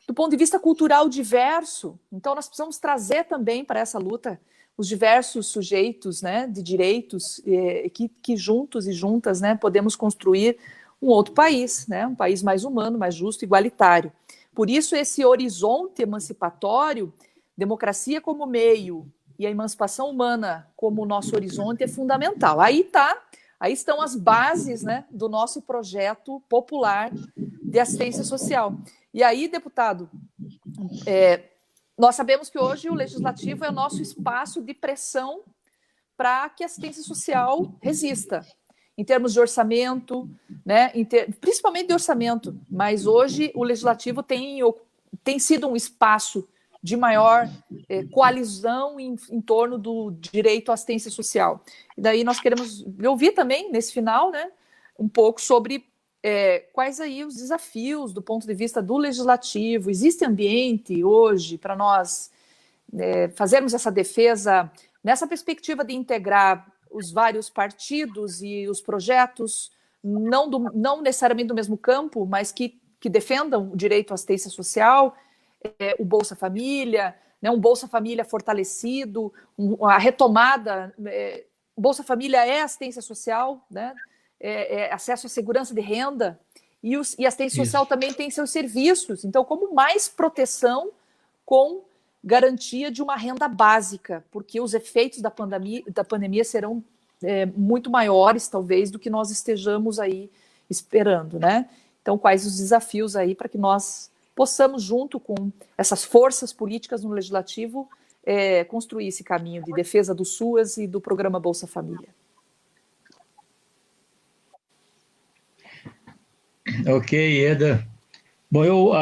do ponto de vista cultural diverso. Então, nós precisamos trazer também para essa luta os diversos sujeitos, né, de direitos que juntos e juntas, né, podemos construir um outro país, né, um país mais humano, mais justo, igualitário. Por isso, esse horizonte emancipatório, democracia como meio, e a emancipação humana como nosso horizonte é fundamental. Aí estão as bases, né, do nosso projeto popular de assistência social. E aí, deputado, nós sabemos que hoje o legislativo é o nosso espaço de pressão para que a assistência social resista, em termos de orçamento, né, principalmente de orçamento, mas hoje o legislativo tem sido um espaço de maior coalizão em torno do direito à assistência social. E daí nós queremos ouvir também, nesse final, né, um pouco sobre quais aí os desafios do ponto de vista do legislativo. Existe ambiente hoje para nós fazermos essa defesa nessa perspectiva de integrar os vários partidos e os projetos, não necessariamente do mesmo campo, mas que defendam o direito à assistência social, o Bolsa Família, né, um Bolsa Família fortalecido, a retomada. Bolsa Família é assistência social, né, acesso à segurança de renda, e a assistência social também tem seus serviços. Então, como mais proteção com garantia de uma renda básica, porque os efeitos da pandemia serão muito maiores, talvez, do que nós estejamos aí esperando, né? Então, quais os desafios aí para que nós possamos, junto com essas forças políticas no Legislativo, construir esse caminho de defesa do SUAS e do programa Bolsa Família.
Ok, Ieda. Bom, eu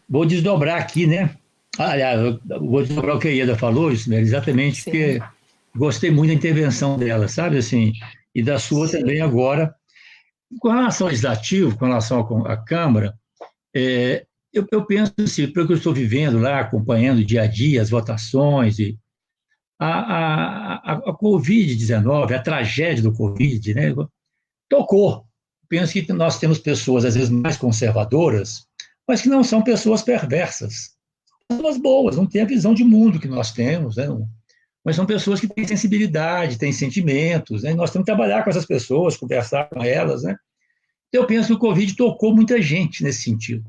vou desdobrar aqui, né? Aliás, eu vou desdobrar o que a Ieda falou, exatamente, porque gostei muito da intervenção dela, sabe, assim, e da sua também agora. Com relação ao Legislativo, com relação à Câmara, eu penso assim, pelo que eu estou vivendo lá, acompanhando dia a dia as votações, e a Covid-19, a tragédia do Covid, né, tocou. Penso que nós temos pessoas, às vezes, mais conservadoras, mas que não são pessoas perversas. Pessoas boas, não têm a visão de mundo que nós temos, né? Mas são pessoas que têm sensibilidade, têm sentimentos, né? Nós temos que trabalhar com essas pessoas, conversar com elas, né? Eu penso que o Covid tocou muita gente nesse sentido.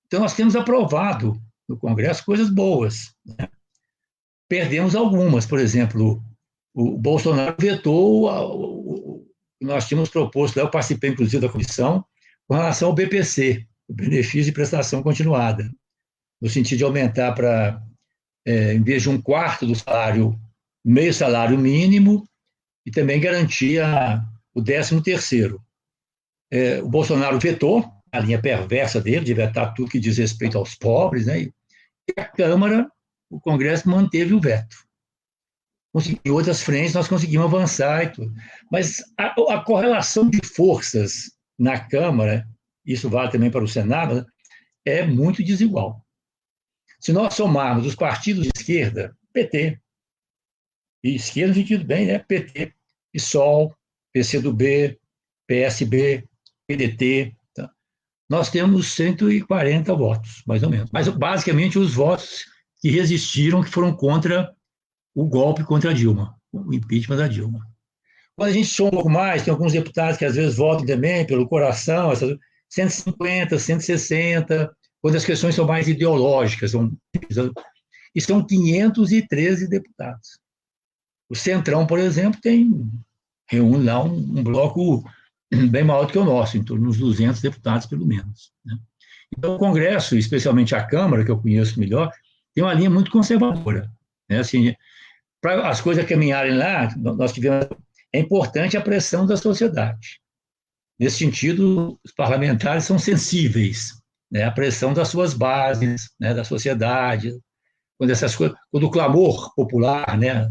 Então, nós temos aprovado no Congresso coisas boas, né? Perdemos algumas, por exemplo, o Bolsonaro vetou o que nós tínhamos proposto, eu participei, inclusive, da comissão, com relação ao BPC, o benefício de prestação continuada, no sentido de aumentar para, em vez de 1/4 do salário, meio salário mínimo, e também garantir o 13º. O Bolsonaro vetou, a linha perversa dele, de vetar tudo que diz respeito aos pobres, né? E a Câmara, o Congresso manteve o veto. Em outras frentes nós conseguimos avançar e tudo. Mas a correlação de forças na Câmara, isso vale também para o Senado, né, é muito desigual. Se nós somarmos os partidos de esquerda, PT, e esquerda no sentido bem, né? PT, PSOL, PCdoB, PSB, PDT, tá? Nós temos 140 votos, mais ou menos. Mas, basicamente, os votos que resistiram, que foram contra o golpe contra a Dilma, o impeachment da Dilma. Quando a gente soma um pouco mais, tem alguns deputados que às vezes votam também pelo coração, 150, 160, quando as questões são mais ideológicas, e são 513 deputados. O Centrão, por exemplo, reúne lá um bloco bem maior do que o nosso, em torno dos 200 deputados, pelo menos, né? Então, o Congresso, especialmente a Câmara, que eu conheço melhor, tem uma linha muito conservadora, né? Assim, para as coisas caminharem lá, nós tivemos, é importante a pressão da sociedade. Nesse sentido, os parlamentares são sensíveis, né, à pressão das suas bases, né, da sociedade. Quando o clamor popular, né,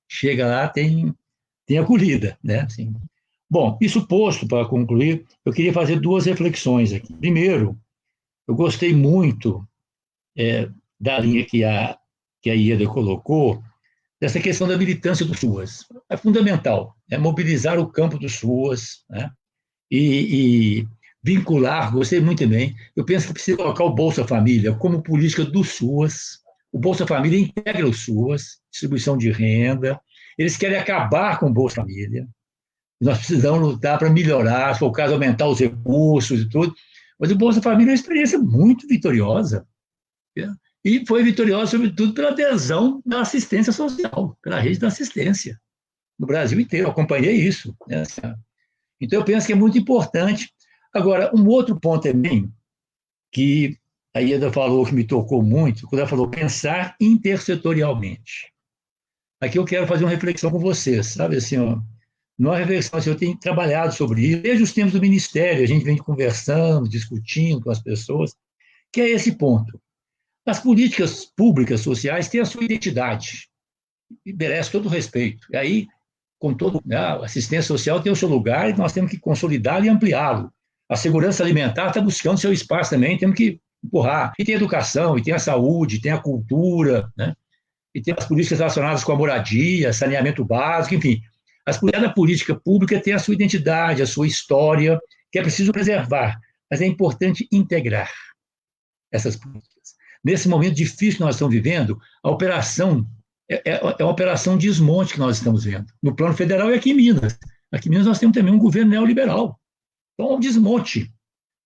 chega lá, tem acolhida, né? Assim. Bom, isso posto, para concluir, eu queria fazer 2 reflexões aqui. Primeiro, eu gostei muito da linha que a Ieda colocou, dessa questão da militância do SUAS. É fundamental, mobilizar o campo do SUAS, né? E vincular, gostei muito bem, eu penso que precisa colocar o Bolsa Família como política do SUAS. O Bolsa Família integra o SUAS, distribuição de renda, eles querem acabar com o Bolsa Família, nós precisamos lutar para melhorar, se for o caso, aumentar os recursos e tudo, mas o Bolsa Família é uma experiência muito vitoriosa, né? E foi vitoriosa, sobretudo, pela adesão da assistência social, pela rede da assistência, no Brasil inteiro. Eu acompanhei isso, né? Então, eu penso que é muito importante. Agora, um outro ponto também, que a Ieda falou, que me tocou muito, quando ela falou pensar intersetorialmente. Aqui eu quero fazer uma reflexão com vocês, sabe? Assim, ó, numa reflexão, assim, eu tenho trabalhado sobre isso, desde os tempos do Ministério, a gente vem conversando, discutindo com as pessoas, que é esse ponto. As políticas públicas sociais têm a sua identidade e merece todo o respeito. E aí, com todo, né, a assistência social tem o seu lugar e nós temos que consolidá-lo e ampliá-lo. A segurança alimentar está buscando seu espaço também, temos que empurrar. E tem a educação, e tem a saúde, tem a cultura, né? E tem as políticas relacionadas com a moradia, saneamento básico, enfim. A política pública tem a sua identidade, a sua história, que é preciso preservar, mas é importante integrar essas políticas. Nesse momento difícil que nós estamos vivendo, a operação é uma operação de desmonte que nós estamos vendo, no plano federal e aqui em Minas. Aqui em Minas nós temos também um governo neoliberal. Então, é um desmonte.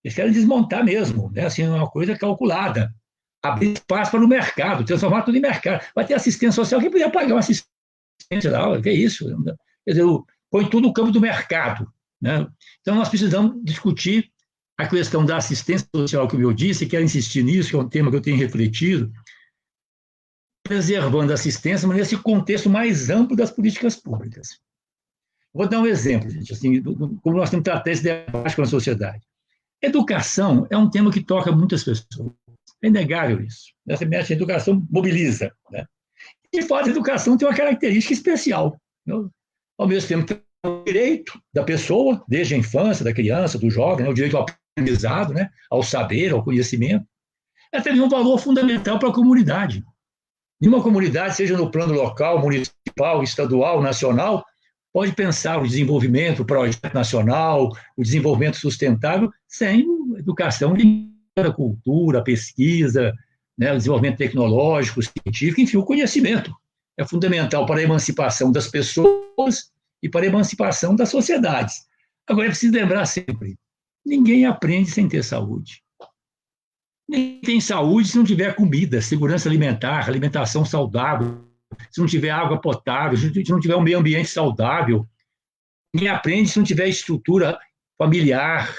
Eles querem desmontar mesmo, né? Assim, é uma coisa calculada. Abrir espaço para o mercado, transformar tudo em mercado. Vai ter assistência social, quem podia pagar uma assistência lá? Que é isso? Quer dizer, põe tudo no campo do mercado, né? Então, nós precisamos discutir a questão da assistência social, como eu disse, quero insistir nisso, que é um tema que eu tenho refletido, preservando a assistência, mas nesse contexto mais amplo das políticas públicas. Vou dar um exemplo, gente, assim, como nós temos que tratar esse debate com a sociedade. Educação é um tema que toca muitas pessoas. É inegável isso. Você mexe, a educação mobiliza, né? E, de fato, a educação tem uma característica especial, né? Ao mesmo tempo que é o direito da pessoa, desde a infância, da criança, do jovem, né? O direito ao aprendizado, né? Ao saber, ao conhecimento. ela também é um valor fundamental para a comunidade. Nenhuma comunidade, seja no plano local, municipal, estadual, nacional, pode pensar o desenvolvimento, o projeto nacional, o desenvolvimento sustentável, sem educação ligada à cultura, à pesquisa, né, o desenvolvimento tecnológico, científico, enfim, o conhecimento. É fundamental para a emancipação das pessoas e para a emancipação das sociedades. Agora, é preciso lembrar sempre, ninguém aprende sem ter saúde. Ninguém tem saúde se não tiver comida, segurança alimentar, alimentação saudável, se não tiver água potável, se não tiver um meio ambiente saudável. Ninguém aprende se não tiver estrutura familiar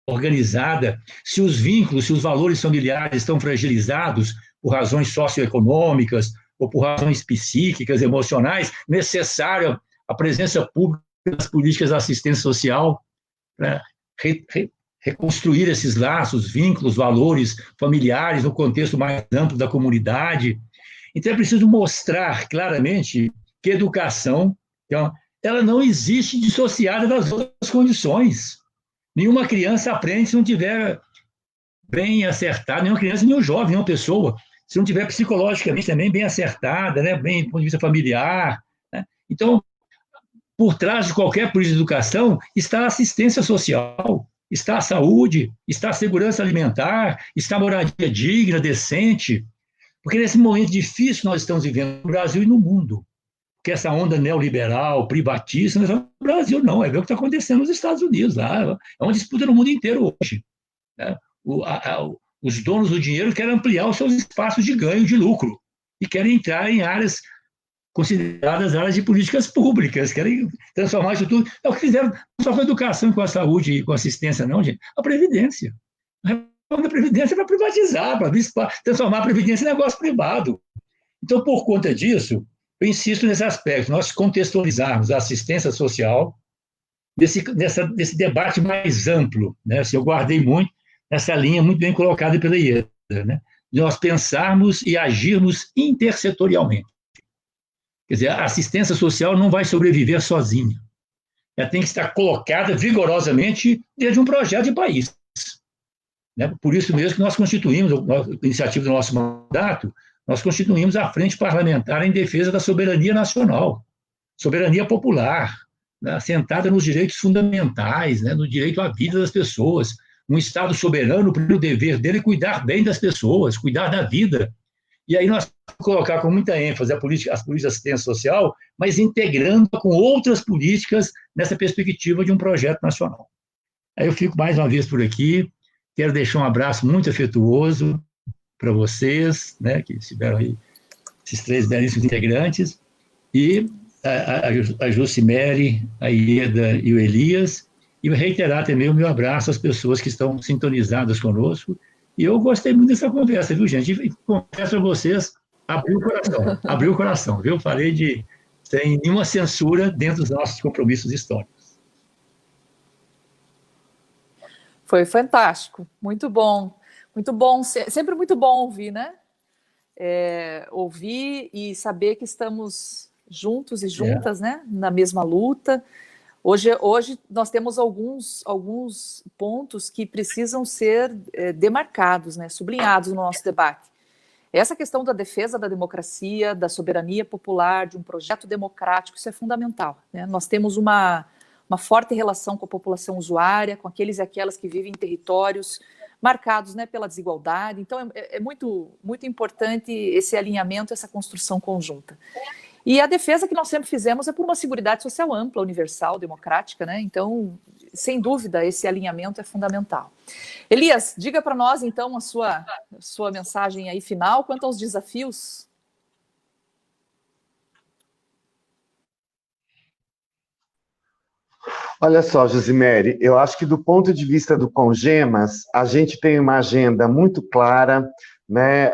organizada, se os vínculos, se os valores familiares estão fragilizados por razões socioeconômicas ou por razões psíquicas, emocionais, necessária a presença pública das políticas de assistência social para reconstruir esses laços, vínculos, valores familiares no contexto mais amplo da comunidade. Então, é preciso mostrar claramente que a educação, ela não existe dissociada das outras condições. Nenhuma criança aprende se não tiver bem acertada, nenhuma criança, nenhum jovem, nenhuma pessoa, se não tiver psicologicamente também bem acertada, né, bem do ponto de vista familiar. Né? Então, por trás de qualquer política de educação está a assistência social, está a saúde, está a segurança alimentar, está a moradia digna, decente. Porque nesse momento difícil que nós estamos vivendo no Brasil e no mundo, que essa onda neoliberal, privatista, não é só no Brasil, não, é ver o que está acontecendo nos Estados Unidos. Lá. É uma disputa no mundo inteiro hoje. Né? Os donos do dinheiro querem ampliar os seus espaços de ganho, de lucro, e querem entrar em áreas consideradas áreas de políticas públicas, querem transformar isso tudo. É o que fizeram, não só com a educação, com a saúde e com a assistência, não, gente. A Previdência. A reforma da Previdência é para privatizar, para transformar a Previdência em negócio privado. Então, por conta disso, eu insisto nesse aspecto, nós contextualizarmos a assistência social desse debate mais amplo. Né? Assim, eu guardei muito essa linha muito bem colocada pela Ieda, né? De nós pensarmos e agirmos intersetorialmente. Quer dizer, a assistência social não vai sobreviver sozinha. Ela tem que estar colocada vigorosamente dentro de um projeto de país. Né? Por isso mesmo que nós constituímos, a iniciativa do nosso mandato, nós constituímos a Frente Parlamentar em Defesa da Soberania Nacional, soberania popular, né? Assentada nos direitos fundamentais, né? No direito à vida das pessoas. Um Estado soberano, o primeiro dever dele é cuidar bem das pessoas, cuidar da vida. E aí nós vamos colocar com muita ênfase as políticas de assistência social, mas integrando com outras políticas nessa perspectiva de um projeto nacional. Aí eu fico mais uma vez por aqui, quero deixar um abraço muito afetuoso para vocês, né, que estiveram aí, esses três belíssimos integrantes, e a Jucimere, a Ieda e o Elias, e reiterar também o meu abraço às pessoas que estão sintonizadas conosco. E eu gostei muito dessa conversa, viu, gente? E confesso a vocês, abriu o coração, viu? Falei sem nenhuma censura dentro dos nossos compromissos históricos.
Foi fantástico, muito bom, sempre muito bom ouvir, né? Ouvir e saber que estamos juntos e juntas, né? Na mesma luta. Hoje nós temos alguns pontos que precisam ser demarcados, né, sublinhados no nosso debate. Essa questão da defesa da democracia, da soberania popular, de um projeto democrático, isso é fundamental. Né? Nós temos uma forte relação com a população usuária, com aqueles e aquelas que vivem em territórios marcados, né, pela desigualdade. Então, é muito, muito importante esse alinhamento, essa construção conjunta. E a defesa que nós sempre fizemos é por uma seguridade social ampla, universal, democrática, né? Então, sem dúvida, esse alinhamento é fundamental. Elias, diga para nós, então, a sua mensagem aí final quanto aos desafios.
Olha só, Josimere, eu acho que do ponto de vista do Congemas, a gente tem uma agenda muito clara, né?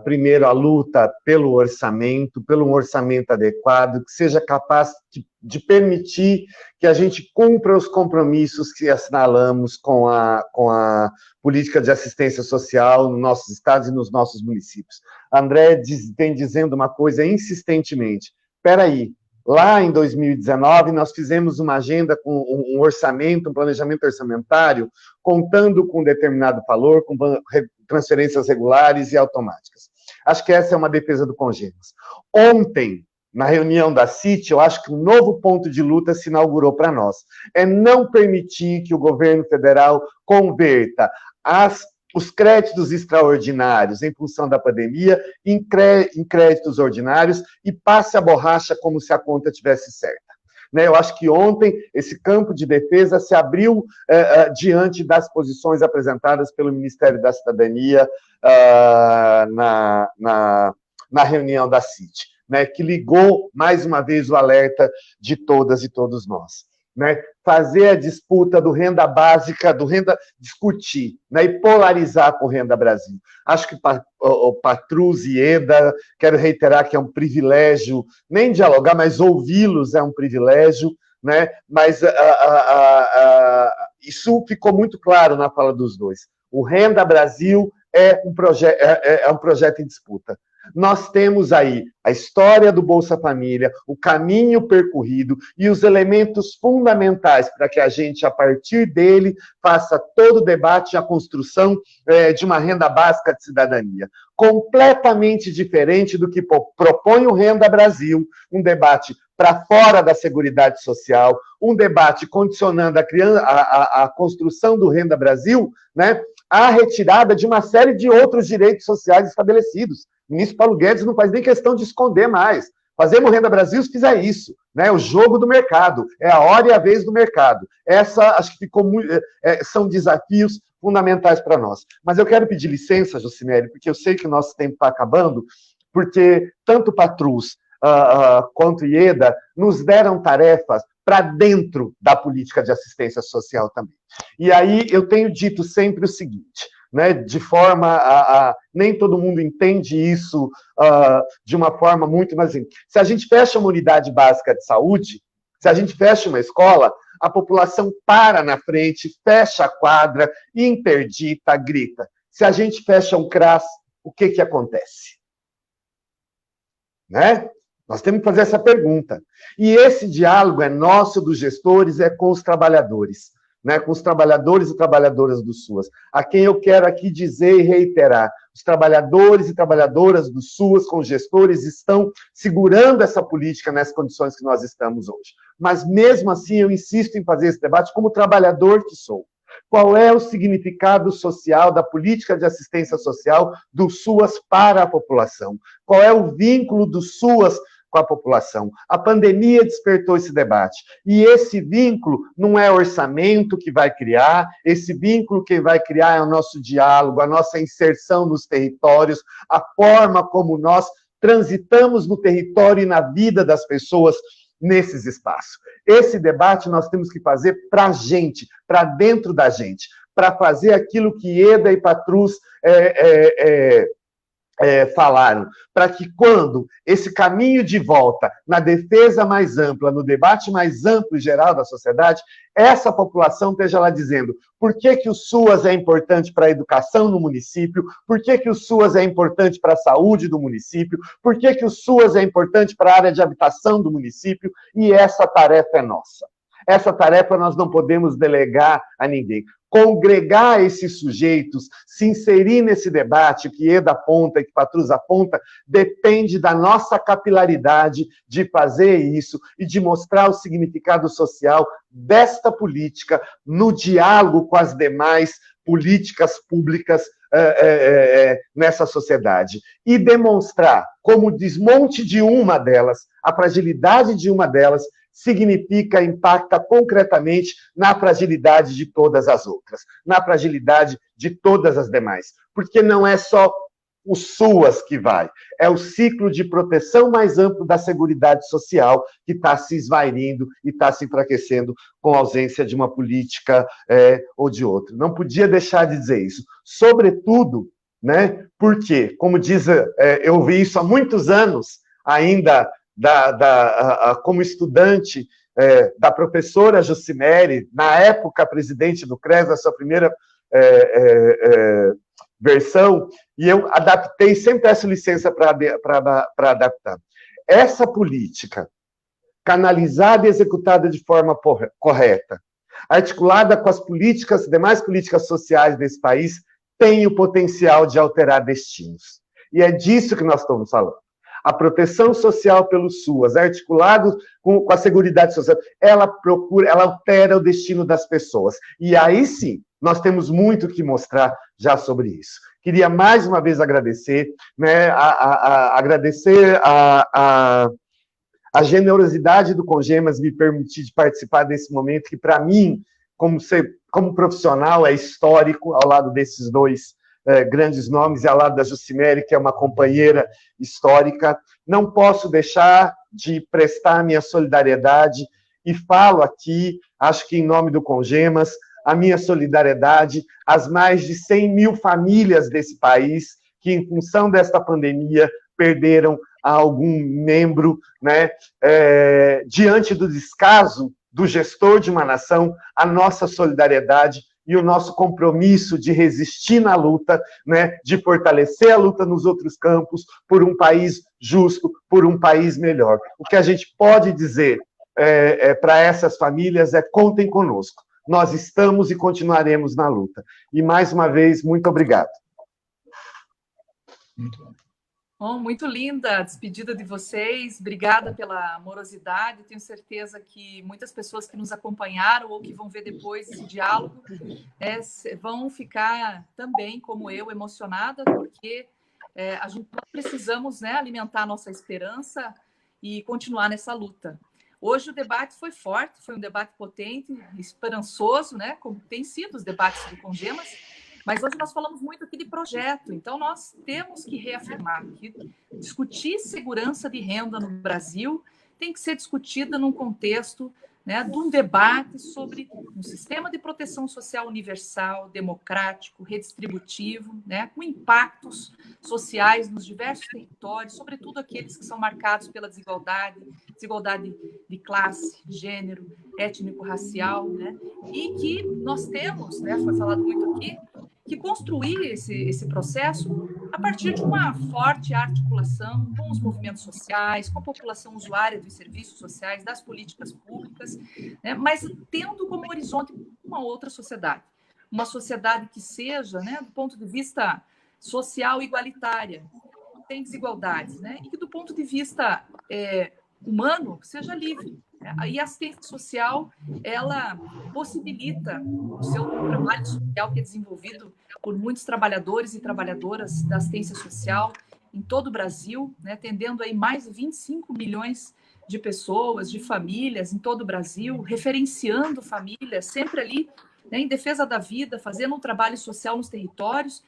Primeiro, a luta pelo um orçamento adequado, que seja capaz de permitir que a gente cumpra os compromissos que assinalamos com a política de assistência social nos nossos estados e nos nossos municípios. André vem dizendo uma coisa insistentemente: espera aí, Lá em 2019, nós fizemos uma agenda com um orçamento, um planejamento orçamentário, contando com um determinado valor, com transferências regulares e automáticas. Acho que essa é uma defesa do Congemas. Ontem, na reunião da CIT, eu acho que um novo ponto de luta se inaugurou para nós. É não permitir que o governo federal converta os créditos extraordinários em função da pandemia em créditos ordinários e passe a borracha como se a conta tivesse certa. Eu acho que ontem esse campo de defesa se abriu diante das posições apresentadas pelo Ministério da Cidadania na reunião da CIT, que ligou mais uma vez o alerta de todas e todos nós. Fazer a disputa do renda básica, discutir, e polarizar com o Renda Brasil. Acho que o Patrus e Ieda, quero reiterar que é um privilégio, nem dialogar, mas ouvi-los é um privilégio, mas isso ficou muito claro na fala dos dois. O Renda Brasil é um projeto em disputa. Nós temos aí a história do Bolsa Família, o caminho percorrido e os elementos fundamentais para que a gente, a partir dele, faça todo o debate e a construção de uma renda básica de cidadania. Completamente diferente do que propõe o Renda Brasil, um debate para fora da Seguridade Social, um debate condicionando a construção do Renda Brasil, à retirada de uma série de outros direitos sociais estabelecidos. O ministro Paulo Guedes não faz nem questão de esconder mais. Fazemos Renda Brasil se fizer isso, o jogo do mercado, é a hora e a vez do mercado. Acho que ficou muito, são desafios fundamentais para nós. Mas eu quero pedir licença, Jucimério, porque eu sei que o nosso tempo está acabando, porque tanto Patrus quanto Ieda nos deram tarefas para dentro da política de assistência social também. E aí eu tenho dito sempre o seguinte, de forma nem todo mundo entende isso de uma forma muito, mas assim, se a gente fecha uma unidade básica de saúde, se a gente fecha uma escola, a população para na frente, fecha a quadra, interdita, grita. Se a gente fecha um CRAS, o que acontece? Nós temos que fazer essa pergunta. E esse diálogo é nosso, dos gestores, é com os trabalhadores. Com os trabalhadores e trabalhadoras do SUAS, a quem eu quero aqui dizer e reiterar, os trabalhadores e trabalhadoras do SUAS, com os gestores, estão segurando essa política nas condições que nós estamos hoje. Mas, mesmo assim, eu insisto em fazer esse debate como trabalhador que sou. Qual é o significado social da política de assistência social do SUAS para a população? Qual é o vínculo do SUAS com a população? A pandemia despertou esse debate. E esse vínculo não é orçamento que vai criar, esse vínculo que vai criar é o nosso diálogo, a nossa inserção nos territórios, a forma como nós transitamos no território e na vida das pessoas nesses espaços. Esse debate nós temos que fazer para a gente, para dentro da gente, para fazer aquilo que Ieda e Patrus falaram, para que quando esse caminho de volta na defesa mais ampla, no debate mais amplo e geral da sociedade, essa população esteja lá dizendo por que o SUAS é importante para a educação no município, por que o SUAS é importante para a saúde do município, por que o SUAS é importante para a área de habitação do município, e essa tarefa é nossa. Essa tarefa nós não podemos delegar a ninguém. Congregar esses sujeitos, se inserir nesse debate que Ieda aponta e que Patrus aponta, depende da nossa capilaridade de fazer isso e de mostrar o significado social desta política no diálogo com as demais políticas públicas nessa sociedade. E demonstrar como o desmonte de uma delas, a fragilidade de uma delas, impacta concretamente na fragilidade de todas as outras, na fragilidade de todas as demais. Porque não é só o SUAS que vai, é o ciclo de proteção mais amplo da Seguridade Social que está se esvairindo e está se enfraquecendo com a ausência de uma política ou de outra. Não podia deixar de dizer isso. Sobretudo, porque, como diz, eu ouvi isso há muitos anos, ainda como estudante da professora Juciméry, na época presidente do CRES, a sua primeira versão, e eu adaptei, sempre peço licença para adaptar. Essa política canalizada e executada de forma correta, articulada com as demais políticas sociais desse país, tem o potencial de alterar destinos. E é disso que nós estamos falando. A proteção social pelo SUAS, articulado com a Seguridade Social, ela altera o destino das pessoas. E aí sim, nós temos muito que mostrar já sobre isso. Queria mais uma vez agradecer, né, agradecer a generosidade do Congemas me permitir de participar desse momento, que para mim, como profissional, é histórico, ao lado desses dois grandes nomes, e ao lado da Jucimere, que é uma companheira histórica. Não posso deixar de prestar minha solidariedade, e falo aqui, acho que em nome do Congemas, a minha solidariedade às mais de 100 mil famílias desse país que, em função desta pandemia, perderam algum membro, né? Diante do descaso do gestor de uma nação, a nossa solidariedade e o nosso compromisso de resistir na luta, né, de fortalecer a luta nos outros campos, por um país justo, por um país melhor. O que a gente pode dizer para essas famílias é: contem conosco. Nós estamos e continuaremos na luta. E, mais uma vez, muito obrigado.
Muito bom.
Bom, muito linda a despedida de vocês. Obrigada pela amorosidade. Tenho certeza que muitas pessoas que nos acompanharam ou que vão ver depois esse diálogo vão ficar também, como eu, emocionada, porque nós precisamos, né, alimentar a nossa esperança e continuar nessa luta. Hoje o debate foi forte, foi um debate potente, esperançoso, né, como tem sido os debates do Congemas. Mas hoje nós falamos muito aqui de projeto, então nós temos que reafirmar que discutir segurança de renda no Brasil tem que ser discutida num contexto, né, de um debate sobre um sistema de proteção social universal, democrático, redistributivo, né, com impactos sociais nos diversos territórios, sobretudo aqueles que são marcados pela desigualdade de classe, gênero, étnico-racial, né, e que nós temos, né, foi falado muito aqui, que construir esse processo a partir de uma forte articulação com os movimentos sociais, com a população usuária dos serviços sociais, das políticas públicas, né, mas tendo como horizonte uma outra sociedade. Uma sociedade que seja, né, do ponto de vista social, igualitária, sem desigualdades, né, e que do ponto de vista humano seja livre. E a assistência social, ela possibilita o seu trabalho social, que é desenvolvido por muitos trabalhadores e trabalhadoras da assistência social em todo o Brasil, né, atendendo aí mais de 25 milhões de pessoas, de famílias em todo o Brasil, referenciando famílias, sempre ali, né, em defesa da vida, fazendo um trabalho social nos territórios.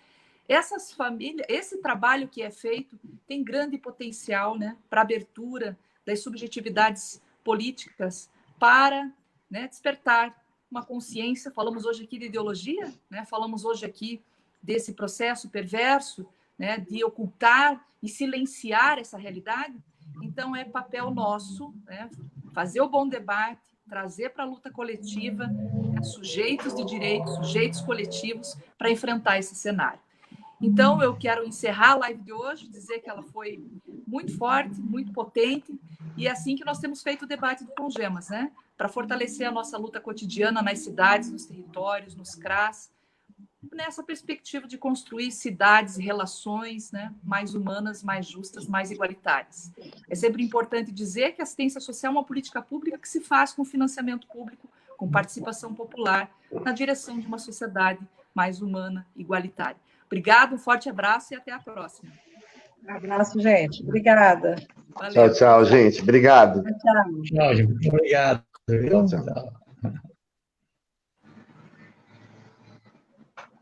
Essas famílias, esse trabalho que é feito tem grande potencial, né, para abertura das subjetividades políticas para, né, despertar uma consciência. Falamos hoje aqui de ideologia, né, falamos hoje aqui desse processo perverso, né, de ocultar e silenciar essa realidade. Então, é papel nosso, né, fazer o bom debate, trazer para a luta coletiva, né, sujeitos de direitos, sujeitos coletivos, para enfrentar esse cenário. Então, eu quero encerrar a live de hoje, dizer que ela foi muito forte, muito potente, e é assim que nós temos feito o debate do Congemas, né? Para fortalecer a nossa luta cotidiana nas cidades, nos territórios, nos CRAs, nessa perspectiva de construir cidades e relações, né, mais humanas, mais justas, mais igualitárias. É sempre importante dizer que a assistência social é uma política pública que se faz com financiamento público, com participação popular, na direção de uma sociedade mais humana e igualitária. Obrigado, um forte abraço e até a próxima.
Um abraço, gente. Obrigada.
Valeu.
Tchau, gente. Obrigado.
Tchau.
Tchau, gente. Muito obrigado.
Tchau.